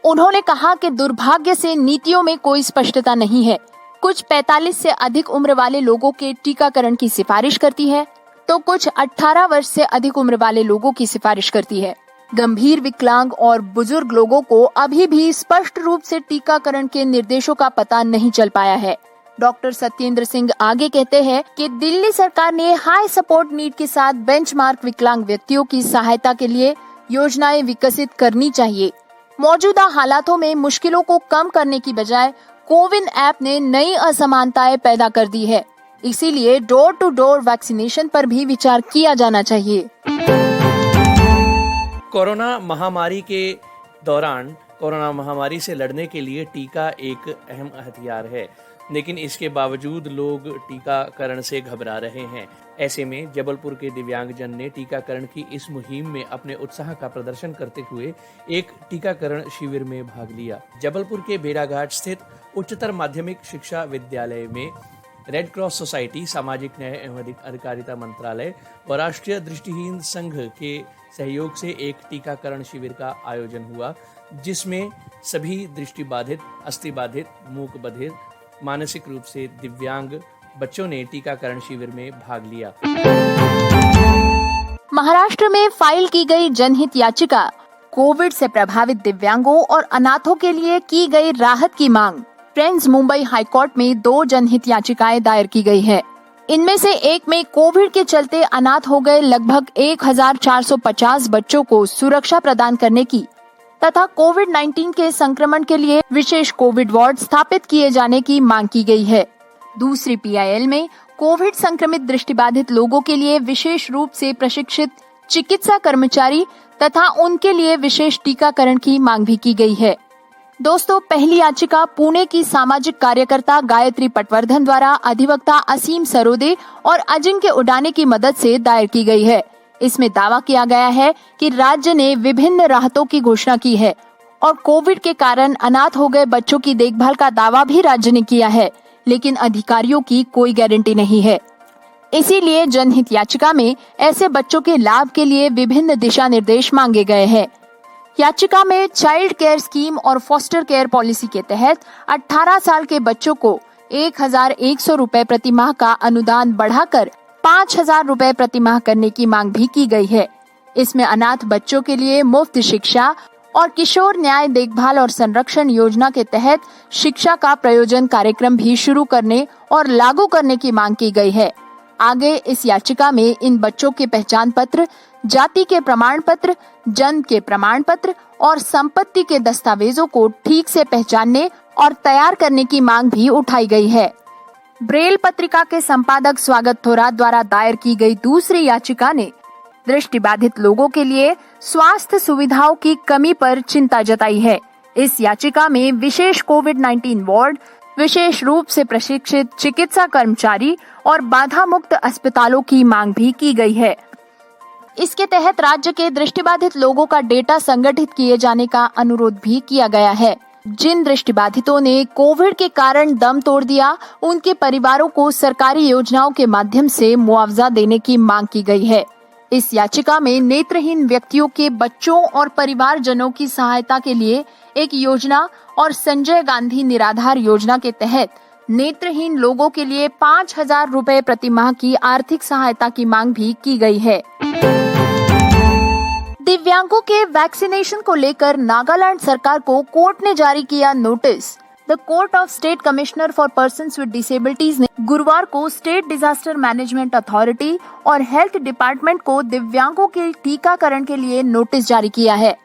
उन्होंने कहा कि दुर्भाग्य से नीतियों में कोई स्पष्टता नहीं है। कुछ 45 से अधिक उम्र वाले लोगों के टीकाकरण की सिफारिश करती है, तो कुछ 18 वर्ष से अधिक उम्र वाले लोगों की सिफारिश करती है। गंभीर विकलांग और बुजुर्ग लोगों को अभी भी स्पष्ट रूप से टीकाकरण के निर्देशों का पता नहीं चल पाया है। डॉक्टर सत्येंद्र सिंह आगे कहते हैं कि दिल्ली सरकार ने हाई सपोर्ट नीड के साथ बेंचमार्क विकलांग व्यक्तियों की सहायता के लिए योजनाएं विकसित करनी चाहिए। मौजूदा हालातों में मुश्किलों को कम करने की बजाय कोविन ऐप ने नई असमानताएं पैदा कर दी है। इसीलिए डोर टू डोर वैक्सीनेशन पर भी विचार किया जाना चाहिए। कोरोना महामारी के दौरान कोरोना महामारी से लड़ने के लिए टीका एक अहम हथियार है, लेकिन इसके बावजूद लोग टीकाकरण से घबरा रहे हैं। ऐसे में जबलपुर के दिव्यांगजन ने टीकाकरण की इस मुहिम में अपने उत्साह का प्रदर्शन करते हुए एक टीकाकरण शिविर में भाग लिया। जबलपुर के भेड़ाघाट स्थित उच्चतर माध्यमिक शिक्षा विद्यालय में रेड क्रॉस सोसाइटी, सामाजिक न्याय एवं अधिकारिता मंत्रालय व राष्ट्रीय दृष्टिहीन संघ के सहयोग से एक टीकाकरण शिविर का आयोजन हुआ, जिसमें सभी दृष्टिबाधित, अस्थिबाधित, मूक बधिर, मानसिक रूप से दिव्यांग बच्चों ने टीकाकरण शिविर में भाग लिया। महाराष्ट्र में फाइल की गई जनहित याचिका, कोविड से प्रभावित दिव्यांगों और अनाथों के लिए की गई राहत की मांग। फ्रेंड्स, मुंबई हाईकोर्ट में 2 जनहित याचिकाएं दायर की गई है। इनमें से एक में कोविड के चलते अनाथ हो गए लगभग 1450 बच्चों को सुरक्षा प्रदान करने की तथा कोविड-19 के संक्रमण के लिए विशेष कोविड वार्ड स्थापित किए जाने की मांग की गई है। दूसरी PIL में कोविड संक्रमित दृष्टिबाधित लोगों के लिए विशेष रूप से प्रशिक्षित चिकित्सा कर्मचारी तथा उनके लिए विशेष टीकाकरण की मांग भी की गई है। दोस्तों, पहली याचिका पुणे की सामाजिक कार्यकर्ता गायत्री पटवर्धन द्वारा अधिवक्ता असीम सरोदे और अजिंक्य उडाने की मदद से दायर की गई है। इसमें दावा किया गया है कि राज्य ने विभिन्न राहतों की घोषणा की है और कोविड के कारण अनाथ हो गए बच्चों की देखभाल का दावा भी राज्य ने किया है, लेकिन अधिकारियों की कोई गारंटी नहीं है। इसीलिए जनहित याचिका में ऐसे बच्चों के लाभ के लिए विभिन्न दिशा निर्देश मांगे गए हैं। याचिका में चाइल्ड केयर स्कीम और फॉस्टर केयर पॉलिसी के तहत 18 साल के बच्चों को 1,100 रुपए प्रति माह का अनुदान बढ़ाकर 5,000 रुपए प्रति माह करने की मांग भी की गई है। इसमें अनाथ बच्चों के लिए मुफ्त शिक्षा और किशोर न्याय देखभाल और संरक्षण योजना के तहत शिक्षा का प्रयोजन कार्यक्रम भी शुरू करने और लागू करने की मांग की गई है। आगे इस याचिका में इन बच्चों के पहचान पत्र, जाति के प्रमाण पत्र, जन्म के प्रमाण पत्र और संपत्ति के दस्तावेजों को ठीक से पहचानने और तैयार करने की मांग भी उठाई गई है। ब्रेल पत्रिका के संपादक स्वागत थोरात द्वारा दायर की गई दूसरी याचिका ने दृष्टिबाधित लोगों के लिए स्वास्थ्य सुविधाओं की कमी पर चिंता जताई है। इस याचिका में विशेष कोविड-19 वार्ड, विशेष रूप से प्रशिक्षित चिकित्सा कर्मचारी और बाधा मुक्त अस्पतालों की मांग भी की गई है। इसके तहत राज्य के दृष्टिबाधित लोगों का डेटा संगठित किए जाने का अनुरोध भी किया गया है। जिन दृष्टिबाधितों ने कोविड के कारण दम तोड़ दिया, उनके परिवारों को सरकारी योजनाओं के माध्यम से मुआवजा देने की मांग की गई है। इस याचिका में नेत्रहीन व्यक्तियों के बच्चों और परिवारजनों की सहायता के लिए एक योजना और संजय गांधी निराधार योजना के तहत नेत्रहीन लोगों के लिए 5,000 रुपए प्रति माह की आर्थिक सहायता की मांग भी की गई है। दिव्यांगों के वैक्सीनेशन को लेकर नागालैंड सरकार को कोर्ट ने जारी किया notice. The court of state commissioner for persons with disabilities ने गुरुवार को स्टेट डिजास्टर मैनेजमेंट अथॉरिटी और हेल्थ डिपार्टमेंट को दिव्यांगों के टीकाकरण के लिए नोटिस जारी किया है।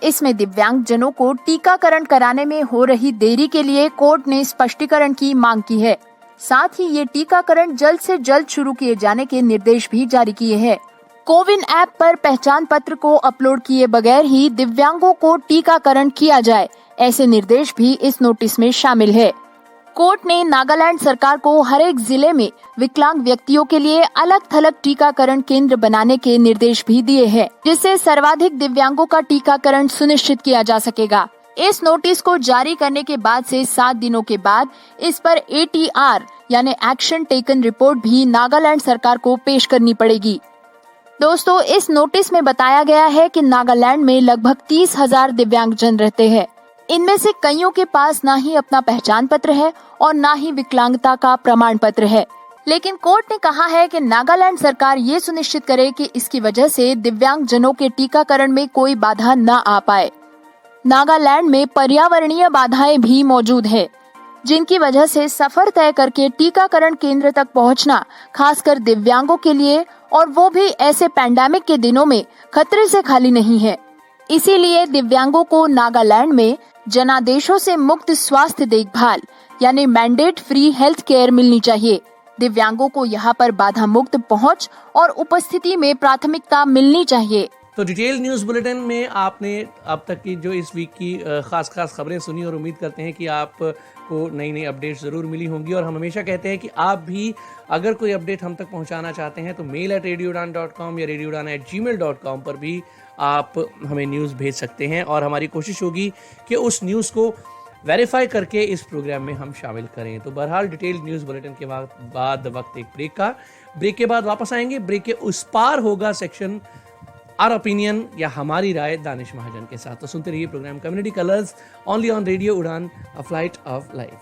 इसमें दिव्यांग जनों को टीकाकरण कराने में हो रही देरी के लिए कोर्ट ने स्पष्टीकरण की मांग की है। साथ ही ये टीकाकरण जल्द से जल्द शुरू किए जाने के निर्देश भी जारी किए हैं। कोविन ऐप पर पहचान पत्र को अपलोड किए बगैर ही दिव्यांगों को टीकाकरण किया जाए, ऐसे निर्देश भी इस नोटिस में शामिल है। कोर्ट ने नागालैंड सरकार को हर एक जिले में विकलांग व्यक्तियों के लिए अलग थलग टीकाकरण केंद्र बनाने के निर्देश भी दिए हैं, जिससे सर्वाधिक दिव्यांगों का टीकाकरण सुनिश्चित किया जा सकेगा। इस नोटिस को जारी करने के बाद से 7 दिनों के बाद इस पर ATR यानी एक्शन टेकन रिपोर्ट भी नागालैंड सरकार को पेश करनी पड़ेगी। दोस्तों, इस नोटिस में बताया गया है कि नागालैंड में लगभग 30,000 दिव्यांगजन रहते हैं। इनमें से कईयों के पास ना ही अपना पहचान पत्र है और ना ही विकलांगता का प्रमाण पत्र है। लेकिन कोर्ट ने कहा है कि नागालैंड सरकार ये सुनिश्चित करे कि इसकी वजह से दिव्यांग जनों के टीकाकरण में कोई बाधा न आ पाए। नागालैंड में पर्यावरणीय बाधाएं भी मौजूद है, जिनकी वजह से सफर तय करके टीकाकरण केंद्र तक पहुंचना खासकर दिव्यांगों के लिए, और वो भी ऐसे पैंडेमिक के दिनों में, खतरे से खाली नहीं है। इसीलिए दिव्यांगों को नागालैंड में जनादेशों से मुक्त स्वास्थ्य देखभाल यानी मैंडेट फ्री हेल्थ केयर मिलनी चाहिए। दिव्यांगों को यहाँ पर बाधा मुक्त पहुँच और उपस्थिति में प्राथमिकता मिलनी चाहिए। तो डिटेल न्यूज़ बुलेटिन में आपने अब तक की जो इस वीक की खास खबरें सुनी और उम्मीद करते हैं कि आपको नई नई अपडेट्स ज़रूर मिली होंगी। और हम हमेशा कहते हैं कि आप भी अगर कोई अपडेट हम तक पहुंचाना चाहते हैं तो mail@radioudan.com या radioudan@gmail.com पर भी आप हमें न्यूज़ भेज सकते हैं, और हमारी कोशिश होगी कि उस न्यूज़ को वेरीफाई करके इस प्रोग्राम में हम शामिल करें। तो बहरहाल डिटेल न्यूज़ बुलेटिन के बाद वक्त एक ब्रेक के बाद वापस आएंगे। ब्रेक के उस पार होगा सेक्शन आवर ओपिनियन या हमारी राय दानिश महाजन के साथ। तो सुनते रहिए programme community colours only on radio उड़ान, अ फ्लाइट ऑफ लाइफ।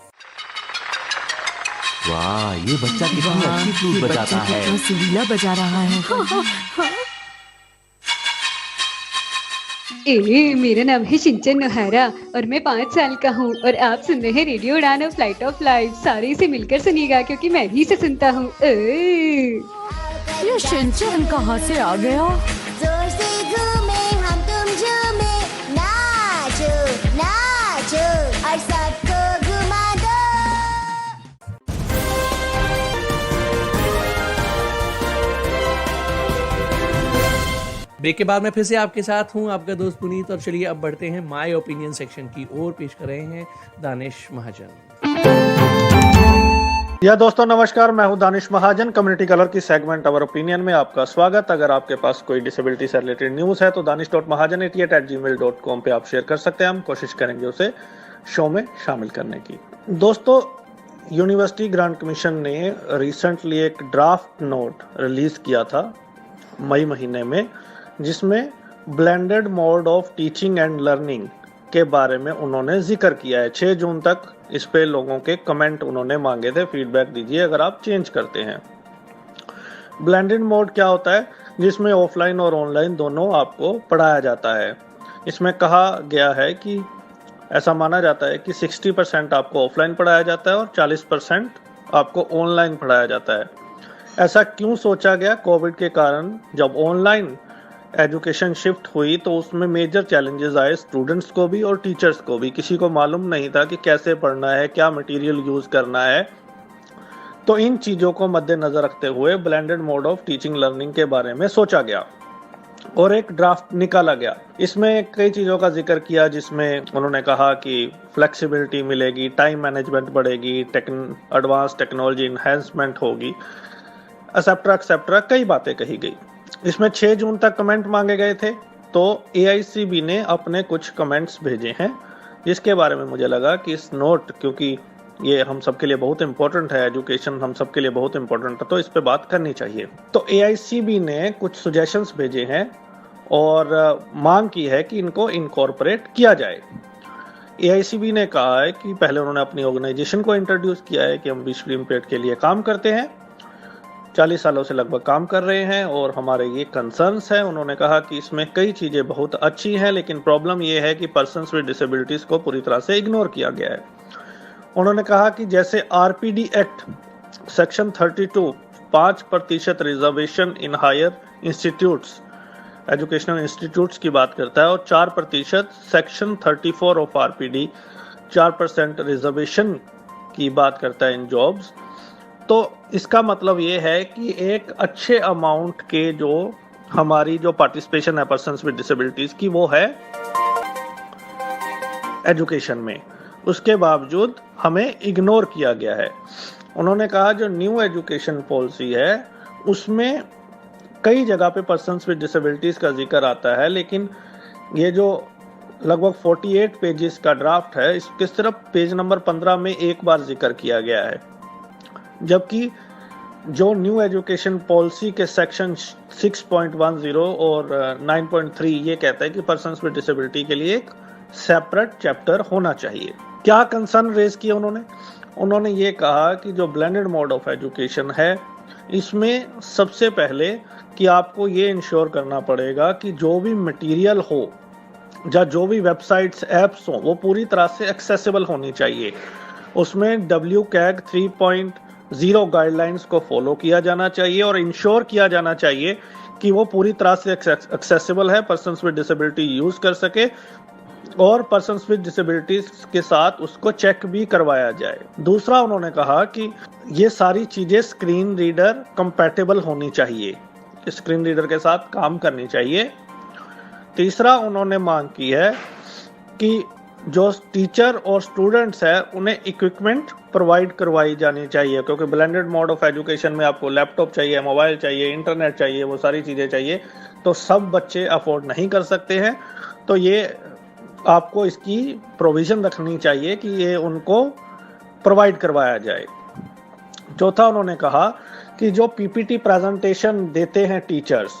वाह, ये बच्चा कितनी अच्छी फ्लूट बजाता है। कितना सुरीला बजा रहा है। मेरा नाम है शिंचन नोहारा और मैं 5 साल का हूँ और आप सुन रहे हैं रेडियो उड़ान और फ्लाइट ऑफ लाइफ। सारे इसे मिलकर सुनिएगा क्योंकि मैं भी इसे सुनता हूँ। ये शिंचन कहाँ से आ गया? जोर से घूमे हम तुम झूमे, नाचो नाचो और सबको घुमा दो। ब्रेक के बाद मैं फिर से आपके साथ हूं, आपका दोस्त पुनीत। और चलिए अब बढ़ते हैं माय ओपिनियन सेक्शन की ओर। पेश कर रहे हैं दानिश महाजन। या दोस्तों नमस्कार, मैं हूं दानिश महाजन। कम्युनिटी कलर की सेगमेंट अवर ओपिनियन में आपका स्वागत। अगर आपके पास कोई डिसेबिलिटी से रिलेटेड न्यूज है तो danish.mahajan88@gmail.com पे आप शेयर कर सकते हैं। हम कोशिश करेंगे उसे शो में शामिल करने की। दोस्तों, यूनिवर्सिटी ग्रांट कमीशन ने रिसेंटली एक ड्राफ्ट नोट रिलीज किया था मई महीने में, जिसमें blended mode of teaching and learning के बारे में उन्होंने जिक्र किया है। 6 जून तक इस पे लोगों के कमेंट उन्होंने मांगे थे, फीडबैक दीजिए अगर आप चेंज करते हैं। ब्लेंडेड मोड क्या होता है? जिसमें ऑफलाइन और ऑनलाइन दोनों आपको पढ़ाया जाता है। इसमें कहा गया है कि ऐसा माना जाता है कि 60% आपको ऑफलाइन पढ़ाया जाता है और 40% आपको ऑनलाइन पढ़ाया जाता है। ऐसा क्यों सोचा गया? कोविड के कारण जब ऑनलाइन एजुकेशन शिफ्ट हुई तो उसमें मेजर चैलेंजेस आए स्टूडेंट्स को भी और टीचर्स को भी। किसी को मालूम नहीं था कि कैसे पढ़ना है, क्या मटेरियल यूज करना है। तो इन चीजों को मद्देनजर रखते हुए blended mode of teaching learning के बारे में सोचा गया और एक ड्राफ्ट निकाला गया। इसमें कई चीजों का जिक्र किया, जिसमें उन्होंने कहा कि फ्लेक्सिबिलिटी मिलेगी, टाइम मैनेजमेंट बढ़ेगी, एडवांस टेक्नोलॉजी इन्हेंसमेंट होगी, एक्सेप्ट्रा कई बातें कही गई। इसमें 6 जून तक कमेंट मांगे गए थे, तो AICB ने अपने कुछ कमेंट्स भेजे हैं, जिसके बारे में मुझे लगा कि इस नोट, क्योंकि ये हम सबके लिए बहुत इंपॉर्टेंट है, एजुकेशन हम सबके लिए बहुत इंपॉर्टेंट है, तो इस पे बात करनी चाहिए। तो AICB ने कुछ सजेशंस भेजे हैं और मांग की है कि इनको इनकॉर्पोरेट किया जाए। AICB ने कहा है कि पहले उन्होंने अपनी ऑर्गेनाइजेशन को इंट्रोड्यूस किया है कि हम विजुअली इम्पेयर्ड के लिए काम करते हैं, 40 सालों से लगभग काम कर रहे हैं और हमारे ये कंसर्न्स हैं। उन्होंने कहा कि इसमें कई चीजें बहुत अच्छी हैं, लेकिन प्रॉब्लम ये है कि पर्सन्स विद डिसेबिलिटीज को पूरी तरह से इग्नोर किया गया है। उन्होंने कहा कि जैसे RPD act section 32 5% reservation in higher institutes, educational institutes की बात करता है, और 4% सेक्शन 34 ऑफ RPD 4% रिजर्वेशन की बात करता है इन जॉब्स। तो इसका मतलब ये है कि एक अच्छे अमाउंट के जो हमारी जो पार्टिसिपेशन है पर्सन्स विद डिसेबिलिटीज की, वो है एजुकेशन में, उसके बावजूद हमें इग्नोर किया गया है। उन्होंने कहा जो न्यू एजुकेशन पॉलिसी है उसमें कई जगह पे पर्सन्स विद डिसेबिलिटीज का जिक्र आता है, लेकिन ये जो लगभग 48 पेजेस का ड्राफ्ट है, इसके सिर्फ पेज नंबर 15 में एक बार जिक्र किया गया है, जबकि जो न्यू एजुकेशन पॉलिसी के सेक्शन 6.10 और 9.3 ये कहता है कि पर्सन्स विद डिसेबिलिटी के लिए एक सेपरेट चैप्टर होना चाहिए। क्या कंसर्न रेज किया उन्होंने ये कहा कि जो ब्लेंडेड मोड ऑफ एजुकेशन है, इसमें सबसे पहले कि आपको ये इंश्योर करना पड़ेगा कि जो भी मटेरियल हो या जो भी वेबसाइट्स ऐप्स हो वो पूरी तरह से एक्सेसिबल होनी चाहिए। उसमें WCAG 3.0 गाइडलाइंस को फॉलो किया जाना चाहिए और इंश्योर किया जाना चाहिए कि वो पूरी तरह से एक्सेसिबल है, पर्सन्स विद डिसेबिलिटी यूज कर सके और पर्सन्स विद डिसेबिलिटीज के साथ उसको चेक भी करवाया जाए। दूसरा, उन्होंने कहा कि ये सारी चीजें स्क्रीन रीडर कंपैटिबल होनी चाहिए, स्क्रीन रीडर के साथ काम करनी चाहिए। तीसरा, उन्होंने मांग की है कि जो टीचर और स्टूडेंट्स है उन्हें इक्विपमेंट प्रोवाइड करवाई जानी चाहिए, क्योंकि ब्लेंडेड मोड ऑफ एजुकेशन में आपको लैपटॉप चाहिए, मोबाइल चाहिए, इंटरनेट चाहिए, वो सारी चीजें चाहिए, तो सब बच्चे अफोर्ड नहीं कर सकते हैं। तो ये आपको इसकी प्रोविजन रखनी चाहिए कि ये उनको प्रोवाइड करवाया जाए। चौथा, उन्होंने कहा कि जो PPT प्रेजेंटेशन देते हैं टीचर्स,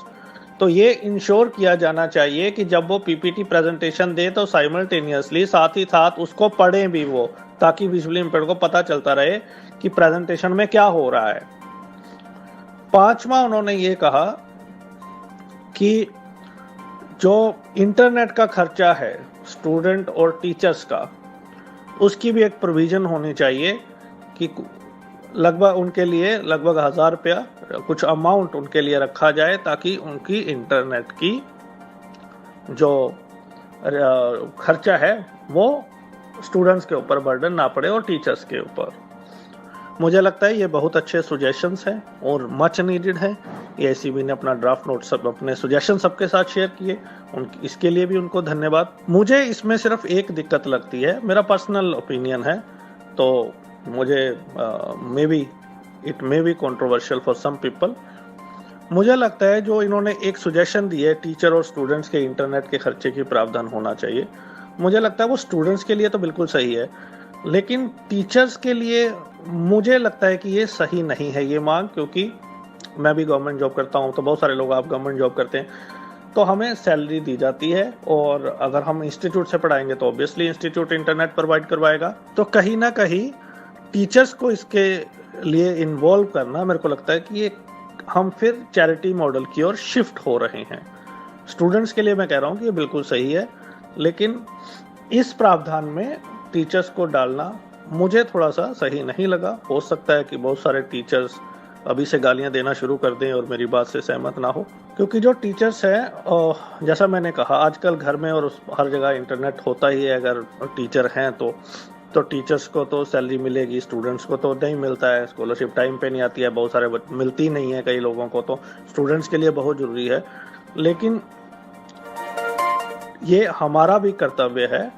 तो ये इंश्योर किया जाना चाहिए कि जब वो PPT प्रेजेंटेशन दे तो साइमल्टेनियसली साथ ही साथ उसको पढ़ें भी वो, ताकि विजुअली इम्पेयर्ड को पता चलता रहे कि प्रेजेंटेशन में क्या हो रहा है। पांचवा, उन्होंने ये कहा कि जो इंटरनेट का खर्चा है स्टूडेंट और टीचर्स का, उसकी भी एक प्रोविजन होनी चाहिए कि लगभग उनके लिए लगभग 1000 रुपया कुछ अमाउंट उनके लिए रखा जाए, ताकि उनकी इंटरनेट की जो खर्चा है वो स्टूडेंट्स के ऊपर बर्डन ना पड़े और टीचर्स के ऊपर। मुझे लगता है ये बहुत अच्छे सुजेशंस हैं और मच नीडेड है। AICB ने अपना ड्राफ्ट नोट सब अपने सुजेशन सबके साथ शेयर किए, इसके लिए भी उनको धन्यवाद। मुझे इसमें सिर्फ एक दिक्कत लगती है, मेरा पर्सनल ओपिनियन है, तो मुझे it may be controversial for some people. मुझे लगता है जो इन्होंने एक सुजेशन दी है टीचर और स्टूडेंट्स के इंटरनेट के खर्चे की प्रावधान होना चाहिए, मुझे लगता है वो स्टूडेंट्स के लिए तो बिल्कुल सही है, लेकिन टीचर्स के लिए मुझे लगता है कि ये सही नहीं है ये मांग, क्योंकि मैं भी गवर्नमेंट जॉब करता हूँ, तो बहुत सारे लोग आप गवर्नमेंट जॉब करते हैं, तो हमें सैलरी दी जाती है और अगर हम इंस्टीट्यूट से पढ़ाएंगे तो ऑब्वियसली इंस्टीट्यूट इंटरनेट प्रोवाइड करवाएगा। तो कहीं ना कहीं टीचर्स को इसके लिए इन्वॉल्व करना, मेरे को लगता है कि ये हम फिर चैरिटी मॉडल की ओर शिफ्ट हो रहे हैं। स्टूडेंट्स के लिए मैं कह रहा हूँ कि ये बिल्कुल सही है, लेकिन इस प्रावधान में टीचर्स को डालना मुझे थोड़ा सा सही नहीं लगा। हो सकता है कि बहुत सारे टीचर्स अभी से गालियां देना शुरू कर दें और मेरी बात से सहमत ना हो, क्योंकि जो टीचर्स हैं, जैसा मैंने कहा, आजकल घर में और हर जगह इंटरनेट होता ही है। अगर टीचर हैं तो टीचर्स को तो सैलरी मिलेगी, स्टूडेंट्स को तो नहीं मिलता है, स्कॉलरशिप टाइम पे नहीं आती है, बहुत सारे मिलती नहीं है कई लोगों को, तो स्टूडेंट्स के लिए बहुत ज़रूरी है। लेकिन ये हमारा भी कर्तव्य है,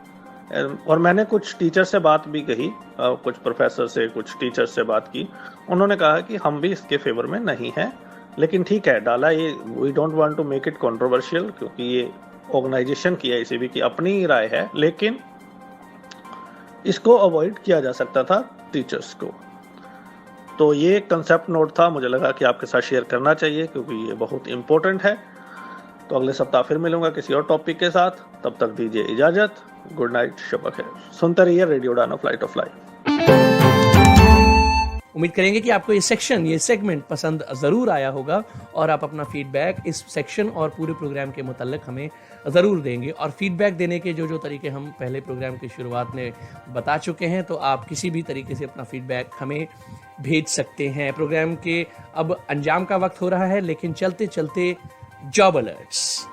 और मैंने कुछ टीचर से बात भी कही, कुछ प्रोफेसर से, कुछ टीचर से बात की, उन्होंने कहा कि हम भी इसके फेवर में नहीं हैं, लेकिन ठीक है डाला ये, we don't want to make it controversial, क्योंकि ये ऑर्गेनाइजेशन की AICB की अपनी ही राय है, लेकिन इसको अवॉइड किया जा सकता था टीचर्स को। तो ये कंसेप्ट नोट था, मुझे लगा कि आपके साथ शेयर करना चाहिए क्योंकि ये बहुत इंपॉर्टेंट है। तो अगले सप्ताह फिर मिलूंगा किसी और टॉपिक के साथ, तब तक दीजिए इजाजत, गुड नाइट, शब खैर। सुनते रहिए रेडियो उड़ान फ्लाइट ऑफ लाइफ। उम्मीद करेंगे कि आपको ये सेक्शन, ये सेगमेंट पसंद ज़रूर आया होगा और आप अपना फीडबैक इस सेक्शन और पूरे प्रोग्राम के मुताल्लिक हमें ज़रूर देंगे। और फीडबैक देने के जो तरीके हम पहले प्रोग्राम की शुरुआत में बता चुके हैं, तो आप किसी भी तरीके से अपना फीडबैक हमें भेज सकते हैं। प्रोग्राम के अब अंजाम का वक्त हो रहा है, लेकिन चलते चलते जॉब अलर्ट्स।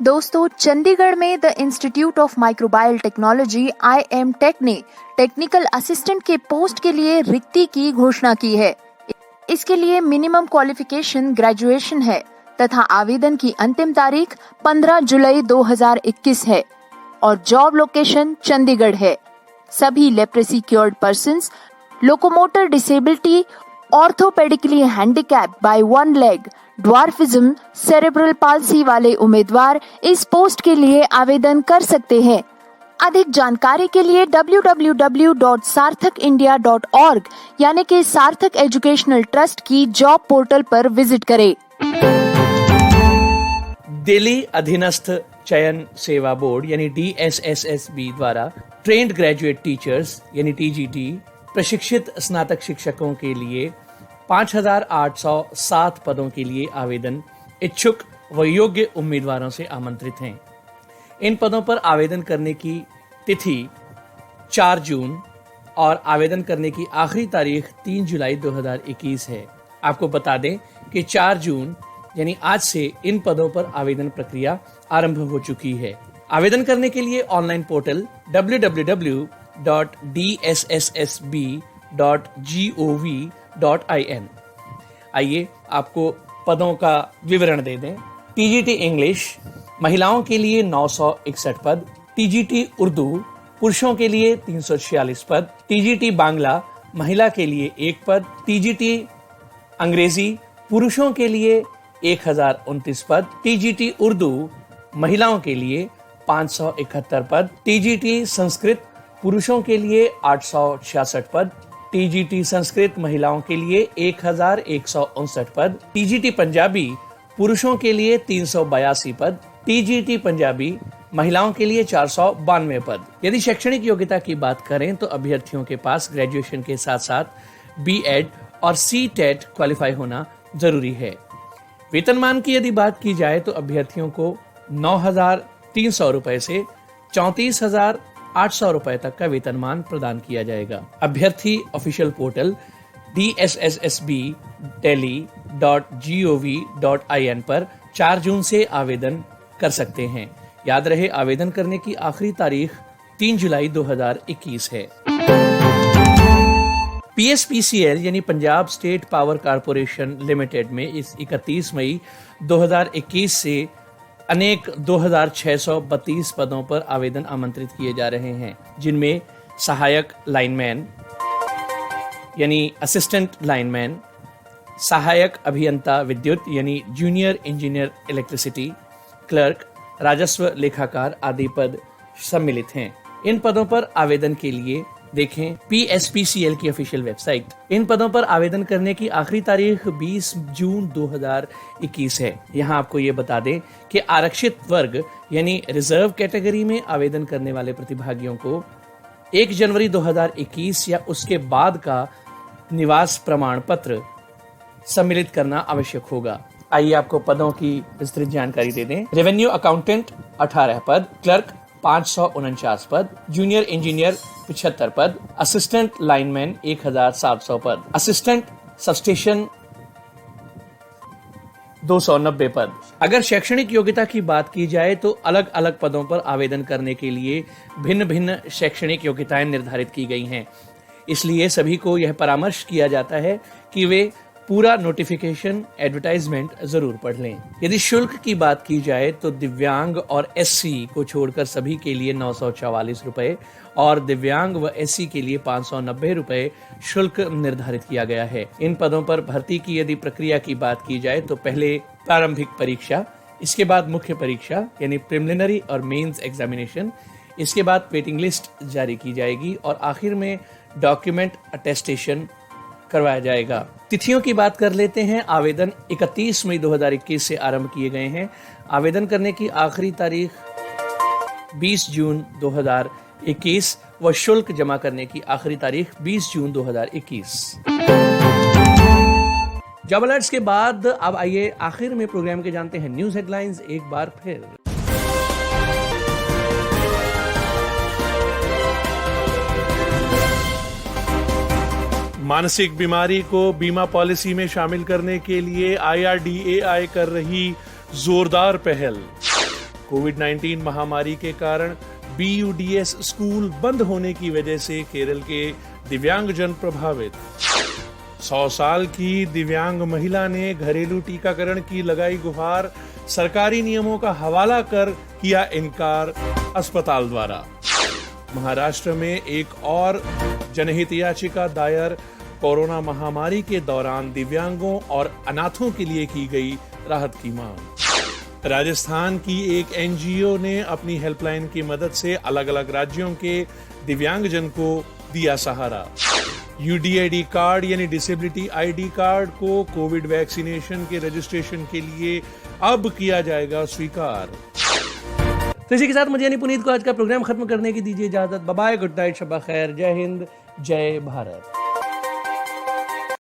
दोस्तों, चंडीगढ़ में the institute of microbial technology IM tech ने टेक्निकल असिस्टेंट के पोस्ट के लिए रिक्ति की घोषणा की है। इसके लिए मिनिमम क्वालिफिकेशन ग्रेजुएशन है तथा आवेदन की अंतिम तारीख 15 जुलाई 2021 है और जॉब लोकेशन चंडीगढ़ है। सभी leprosy cured persons, locomotor disability, orthopedically handicap by one leg, dwarfism, cerebral palsy वाले उम्मीदवार इस पोस्ट के लिए आवेदन कर सकते हैं। अधिक जानकारी के लिए www.sarthakindia.org यानी कि सार्थक एजुकेशनल ट्रस्ट की जॉब पोर्टल पर विजिट करें। दिल्ली अधीनस्थ चयन सेवा बोर्ड यानी DSSSB द्वारा ट्रेंड ग्रेजुएट टीचर्स यानी TGT प्रशिक्षित स्नातक शिक्षकों के लिए 5,807 पदों के लिए आवेदन इच्छुक व योग्य उम्मीदवारों से आमंत्रित हैं। इन पदों पर आवेदन करने की तिथि 4 जून और आवेदन करने की आखिरी तारीख 3 जुलाई 2021 है। आपको बता दें कि 4 जून यानी आज से इन पदों पर आवेदन प्रक्रिया आरंभ हो चुकी है। आवेदन करने के लिए ऑनलाइन पोर्टल www.dssSB.gov.in। आइए आपको पदों का विवरण दे दें। TGT इंग्लिश महिलाओं के लिए 961 पद, TGT उर्दू पुरुषों के लिए 346 पद, TGT बांग्ला महिला के लिए 1 पद, TGT अंग्रेजी पुरुषों के लिए 1029 पद, TGT उर्दू महिलाओं के लिए 571 पद, TGT संस्कृत पुरुषों के लिए 866 पद, TGT संस्कृत महिलाओं के लिए 1159 पद, TGT पंजाबी पुरुषों के लिए 382 पद, TGT पंजाबी महिलाओं के लिए 492 पद। यदि शैक्षणिक योग्यता की बात करें तो अभ्यर्थियों के पास ग्रेजुएशन के साथ साथ B.Ed और C.TET क्वालिफाई होना जरूरी है। वेतनमान की यदि बात की जाए तो अभ्यर्थियों को 9,300 रुपए से 34,800 रुपए तक का वेतनमान प्रदान किया जाएगा। अभ्यर्थी ऑफिशियल पोर्टल dssSB.delhi.gov.in पर 4 जून से आवेदन कर सकते हैं। याद रहे, आवेदन करने की आखिरी तारीख 3 जुलाई 2021 है। PSPCL यानी Punjab state power corporation limited में इस 31 मई 2021 से अनेक 2632 पदों पर आवेदन आमंत्रित किए जा रहे हैं, जिनमें सहायक लाइनमैन यानी असिस्टेंट लाइनमैन, सहायक अभियंता विद्युत यानी जूनियर इंजीनियर इलेक्ट्रिसिटी, क्लर्क, राजस्व लेखाकार आदि पद सम्मिलित हैं। इन पदों पर आवेदन के लिए देखें PSPCL की ऑफिशियल वेबसाइट। इन पदों पर आवेदन करने की आखिरी तारीख 20 जून 2021 है। यहाँ आपको ये बता दें कि आरक्षित वर्ग यानी रिजर्व कैटेगरी में आवेदन करने वाले प्रतिभागियों को 1 जनवरी 2021 या उसके बाद का निवास प्रमाण पत्र सम्मिलित करना आवश्यक होगा। आइए आपको पदों की विस्तृत जानकारी दे दें। रेवेन्यू अकाउंटेंट 18 पद, क्लर्क 549 पद, जूनियर इंजीनियर 75 पद, असिस्टेंट लाइनमैन 1700 पद, असिस्टेंट सबस्टेशन 290 पद। अगर शैक्षणिक योग्यता की बात की जाए तो अलग अलग पदों पर आवेदन करने के लिए भिन्न भिन्न शैक्षणिक योग्यताएं निर्धारित की गई हैं। इसलिए सभी को यह परामर्श किया जाता है कि वे पूरा नोटिफिकेशन एडवर्टाइजमेंट जरूर पढ़ लें। यदि शुल्क की बात की जाए तो दिव्यांग और SC को छोड़कर सभी के लिए 944 रुपए और दिव्यांग व SC के लिए 590 रुपए शुल्क निर्धारित किया गया है। इन पदों पर भर्ती की यदि प्रक्रिया की बात की जाए तो पहले प्रारंभिक परीक्षा, इसके बाद मुख्य परीक्षा यानी प्रिलिमिनरी और मेंस एग्जामिनेशन, इसके बाद वेटिंग लिस्ट जारी की जाएगी और आखिर में डॉक्यूमेंट अटेस्टेशन करवाया जाएगा। तिथियों की बात कर लेते हैं। आवेदन 31 मई 2021 से आरंभ किए गए हैं। आवेदन करने की आखिरी तारीख 20 जून 2021 व शुल्क जमा करने की आखिरी तारीख 20 जून 2021। जॉब अलर्ट्स के बाद अब आइए आखिर में प्रोग्राम के जानते हैं न्यूज हेडलाइंस एक बार फिर। मानसिक बीमारी को बीमा पॉलिसी में शामिल करने के लिए IRDAI कर रही जोरदार पहल। कोविड-19 महामारी के कारण BUDS स्कूल बंद होने की वजह से केरल के दिव्यांगजन प्रभावित। 100 साल की दिव्यांग महिला ने घरेलू टीकाकरण की लगाई गुहार, सरकारी नियमों का हवाला कर किया इनकार अस्पताल द्वारा। महाराष्ट्र में एक और जनहित याचिका दायर, कोरोना महामारी के दौरान दिव्यांगों और अनाथों के लिए की गई राहत की मांग। राजस्थान की एक NGO ने अपनी हेल्पलाइन की मदद से अलग अलग राज्यों के दिव्यांगजन को दिया सहारा। UDID कार्ड यानी डिसेबिलिटी ID कार्ड को कोविड वैक्सीनेशन के रजिस्ट्रेशन के लिए अब किया जाएगा स्वीकार। तो इसी के साथ मुझे यानी पुनीत को आज का प्रोग्राम खत्म करने की दीजिए इजाजत। बाय बाय, गुड नाइट, शब्बा खैर, जय हिंद, जय भारत।